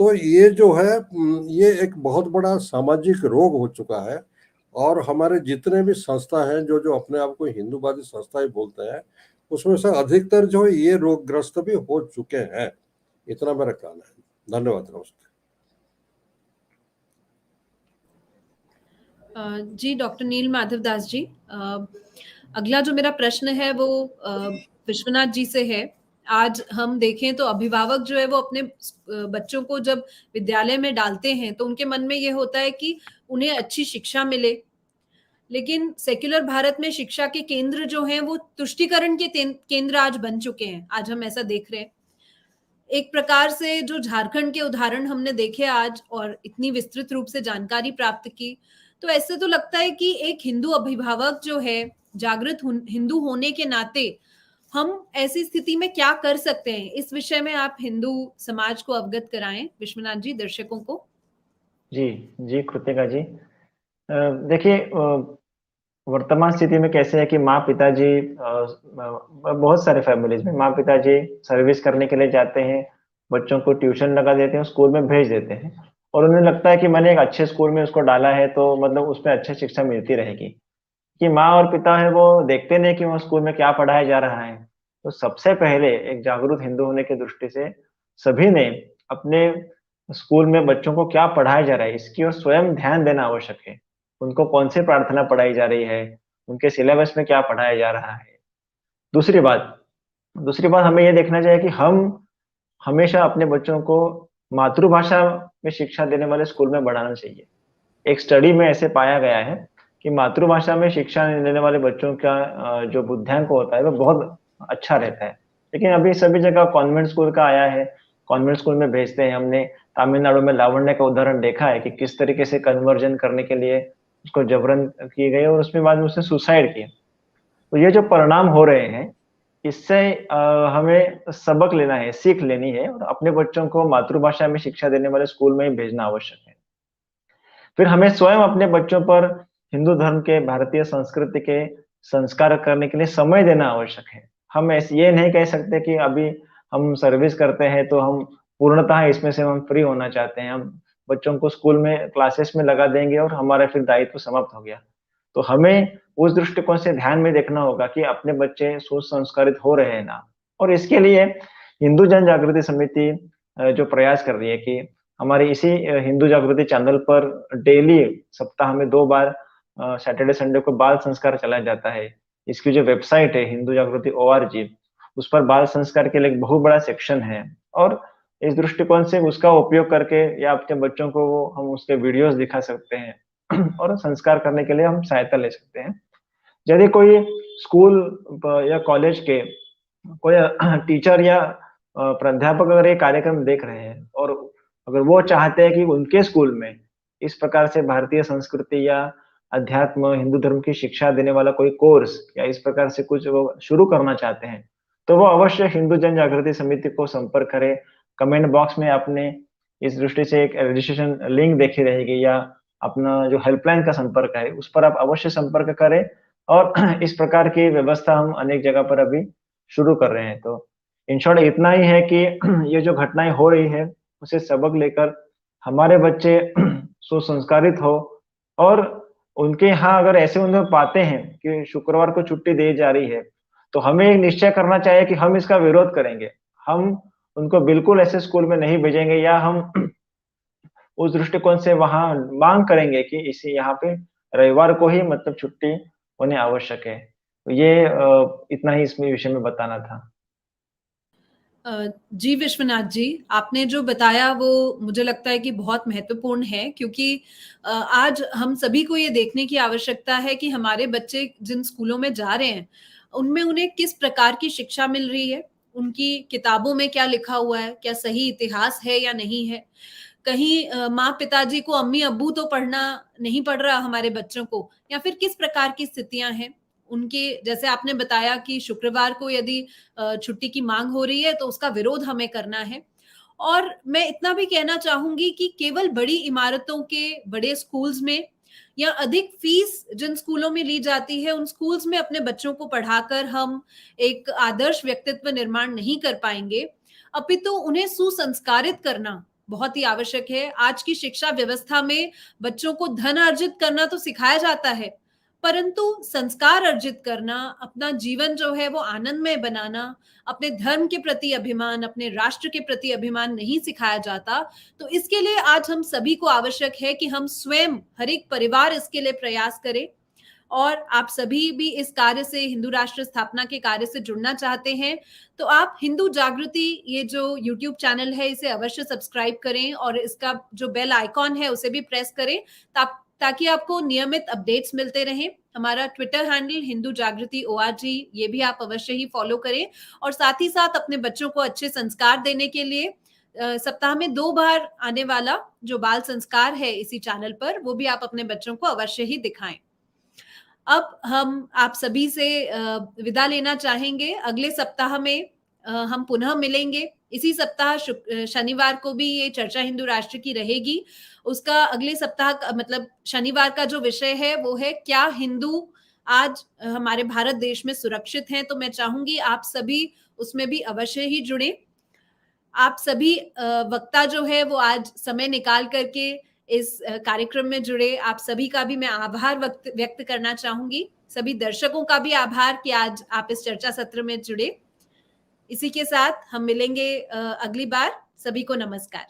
तो ये जो है ये एक बहुत बड़ा सामाजिक रोग हो चुका है। और हमारे जितने भी संस्था हैं जो अपने आप को हिंदूवादी संस्थाएं बोलते हैं, उसमें से अधिकतर जो है ये रोगग्रस्त भी हो चुके हैं। इतना मेरा कहना है। धन्यवाद। नमस्ते। जी डॉक्टर नील माधव दास जी, अगला जो मेरा प्रश्न है वो विश्वनाथ जी से है। आज हम देखें तो अभिभावक जो है वो अपने बच्चों को जब विद्यालय में डालते हैं तो उनके मन में ये होता है कि उन्हें अच्छी शिक्षा मिले, लेकिन सेक्युलर भारत में शिक्षा के केंद्र जो हैं वो तुष्टिकरण के केंद्र आज बन चुके हैं। आज हम ऐसा देख रहे हैं। एक प्रकार से जो झारखंड के उदाहरण हमने देखे आज और इतनी विस्तृत रूप से जानकारी प्राप्त की, तो ऐसे तो लगता है कि एक हिंदू अभिभावक जो है, जागृत हिंदू होने के नाते हम ऐसी स्थिति में क्या कर सकते हैं, इस विषय में आप हिंदू समाज को अवगत कराएं विश्वनाथ जी, दर्शकों को। जी कृतिका जी, देखिए वर्तमान स्थिति में कैसे है कि माँ पिताजी, बहुत सारे फैमिलीज में माँ पिताजी सर्विस करने के लिए जाते हैं, बच्चों को ट्यूशन लगा देते हैं, स्कूल में भेज देते हैं, और उन्हें लगता है कि मैंने एक अच्छे स्कूल में उसको डाला है तो मतलब उसमें अच्छी शिक्षा मिलती रहेगी। कि माँ और पिता है वो देखते नहीं कि वो स्कूल में क्या पढ़ाया जा रहा है। तो सबसे पहले एक जागरूक हिंदू होने की दृष्टि से सभी ने अपने स्कूल में बच्चों को क्या पढ़ाया जा रहा है इसकी ओर स्वयं ध्यान देना आवश्यक है। उनको कौन सी प्रार्थना पढ़ाई जा रही है, उनके सिलेबस में क्या पढ़ाया जा रहा है। दूसरी बात हमें ये देखना चाहिए कि हम हमेशा अपने बच्चों को मातृभाषा में शिक्षा देने वाले स्कूल में बढ़ाना चाहिए। एक स्टडी में ऐसे पाया गया है कि मातृभाषा में शिक्षा लेने वाले बच्चों का जो बुद्धिआंक होता है वो बहुत अच्छा रहता है। लेकिन अभी सभी जगह कॉन्वेंट स्कूल का आया है, कॉन्वेंट स्कूल में भेजते हैं। हमने तमिलनाडु में लावण्य का उदाहरण देखा है कि किस तरीके से कन्वर्जन करने के लिए उसको जबरन किए गए और उसमें बाद में उसने सुसाइड किया। तो ये जो परिणाम हो रहे हैं, इससे हमें सबक लेना है, सीख लेनी है और अपने बच्चों को मातृभाषा में शिक्षा देने वाले स्कूल में ही भेजना आवश्यक है। फिर हमें स्वयं अपने बच्चों पर हिंदू धर्म के, भारतीय संस्कृति के संस्कार करने के लिए समय देना आवश्यक है। हम ऐसे ये नहीं कह सकते कि अभी हम सर्विस करते हैं तो हम पूर्णतः इसमें से हम फ्री होना चाहते हैं, हम बच्चों को स्कूल में क्लासेस में लगा देंगे और हमारा फिर दायित्व समाप्त हो गया। तो हमें उस दृष्टिकोण से ध्यान में देखना होगा कि अपने बच्चे सुसंस्कारित हो रहे हैं ना। और इसके लिए हिंदू जन जागृति समिति जो प्रयास कर रही है कि हमारे इसी हिंदू जागृति चैनल पर डेली सप्ताह में 2 बार सैटरडे संडे को बाल संस्कार चलाया जाता है। इसकी जो वेबसाइट है हिंदू जागृति org, उस पर बाल संस्कार के लिए एक बहुत बड़ा सेक्शन है और इस दृष्टिकोण से उसका उपयोग करके या अपने बच्चों को हम उसके वीडियोस दिखा सकते हैं और संस्कार करने के लिए हम सहायता ले सकते हैं। यदि कोई स्कूल या कॉलेज के कोई टीचर या प्राध्यापक अगर ये कार्यक्रम देख रहे हैं और अगर वो चाहते हैं कि उनके स्कूल में इस प्रकार से भारतीय संस्कृति या अध्यात्म, हिंदू धर्म की शिक्षा देने वाला कोई कोर्स या इस प्रकार से कुछ वो शुरू करना चाहते हैं, तो वो अवश्य हिंदू जन जागृति समिति को संपर्क करें। कमेंट बॉक्स में आपने इस दृष्टि से एक रजिस्ट्रेशन लिंक देखी रहेगी या अपना जो हेल्पलाइन का संपर्क है उस पर आप अवश्य संपर्क करें और इस प्रकार की व्यवस्था हम अनेक जगह पर अभी शुरू कर रहे हैं। तो इन शॉर्ट इतना ही है कि ये जो घटनाएं हो रही है उसे सबक लेकर हमारे बच्चे सुसंस्कारित हो और उनके यहाँ अगर ऐसे उन्हें पाते हैं कि शुक्रवार को छुट्टी दी जा रही है तो हमें एक निश्चय करना चाहिए कि हम इसका विरोध करेंगे। हम उनको बिल्कुल ऐसे स्कूल में नहीं भेजेंगे या हम उस दृष्टिकोण से वहां मांग करेंगे कि इसे यहाँ पे रविवार को ही मतलब छुट्टी होने आवश्यक है। तो ये इतना ही इसमें विषय में बताना था। जी विश्वनाथ जी, आपने जो बताया वो मुझे लगता है कि बहुत महत्वपूर्ण है क्योंकि आज हम सभी को ये देखने की आवश्यकता है कि हमारे बच्चे जिन स्कूलों में जा रहे हैं उनमें उन्हें किस प्रकार की शिक्षा मिल रही है, उनकी किताबों में क्या लिखा हुआ है, क्या सही इतिहास है या नहीं है। कहीं माँ पिताजी को अम्मी अब्बू तो पढ़ना नहीं पड़ रहा हमारे बच्चों को, या फिर किस प्रकार की स्थितियां हैं उनके। जैसे आपने बताया कि शुक्रवार को यदि छुट्टी की मांग हो रही है तो उसका विरोध हमें करना है। और मैं इतना भी कहना चाहूंगी कि केवल बड़ी इमारतों के बड़े स्कूल्स में या अधिक फीस जिन स्कूलों में ली जाती है उन स्कूल्स में अपने बच्चों को पढ़ाकर हम एक आदर्श व्यक्तित्व निर्माण नहीं कर पाएंगे, अपितु उन्हें सुसंस्कारित करना बहुत ही आवश्यक है। आज की शिक्षा व्यवस्था में बच्चों को धन अर्जित करना तो सिखाया जाता है, परंतु संस्कार अर्जित करना, अपना जीवन जो है वो आनंदमय बनाना, अपने धर्म के प्रति अभिमान, अपने राष्ट्र के प्रति अभिमान नहीं सिखाया जाता। तो इसके लिए आज हम सभी को आवश्यक है कि हम स्वयं, हर एक परिवार इसके लिए प्रयास करें। और आप सभी भी इस कार्य से, हिंदू राष्ट्र स्थापना के कार्य से जुड़ना चाहते हैं तो आप हिंदू जागृति ये जो YouTube चैनल है इसे अवश्य सब्सक्राइब करें और इसका जो बेल आइकॉन है उसे भी प्रेस करें ताकि आपको नियमित अपडेट्स मिलते रहें। हमारा ट्विटर हैंडल हिंदू जागृति org, ये भी आप अवश्य ही फॉलो करें। और साथ ही साथ अपने बच्चों को अच्छे संस्कार देने के लिए सप्ताह में 2 बार आने वाला जो बाल संस्कार है इसी चैनल पर, वो भी आप अपने बच्चों को अवश्य ही दिखाएं। अब हम आप सभी से विदा लेना चाहेंगे। अगले सप्ताह में हम पुनः मिलेंगे। इसी सप्ताह शनिवार को भी ये चर्चा हिंदू राष्ट्र की रहेगी। उसका अगले सप्ताह का मतलब शनिवार का जो विषय है वो है क्या हिंदू आज हमारे भारत देश में सुरक्षित हैं। तो मैं चाहूंगी आप सभी उसमें भी अवश्य ही जुड़े। आप सभी वक्ता जो है वो आज समय निकाल करके इस कार्यक्रम में जुड़े, आप सभी का भी मैं आभार व्यक्त करना चाहूंगी। सभी दर्शकों का भी आभार कि आज आप इस चर्चा सत्र में जुड़े। इसी के साथ हम मिलेंगे अगली बार। सभी को नमस्कार।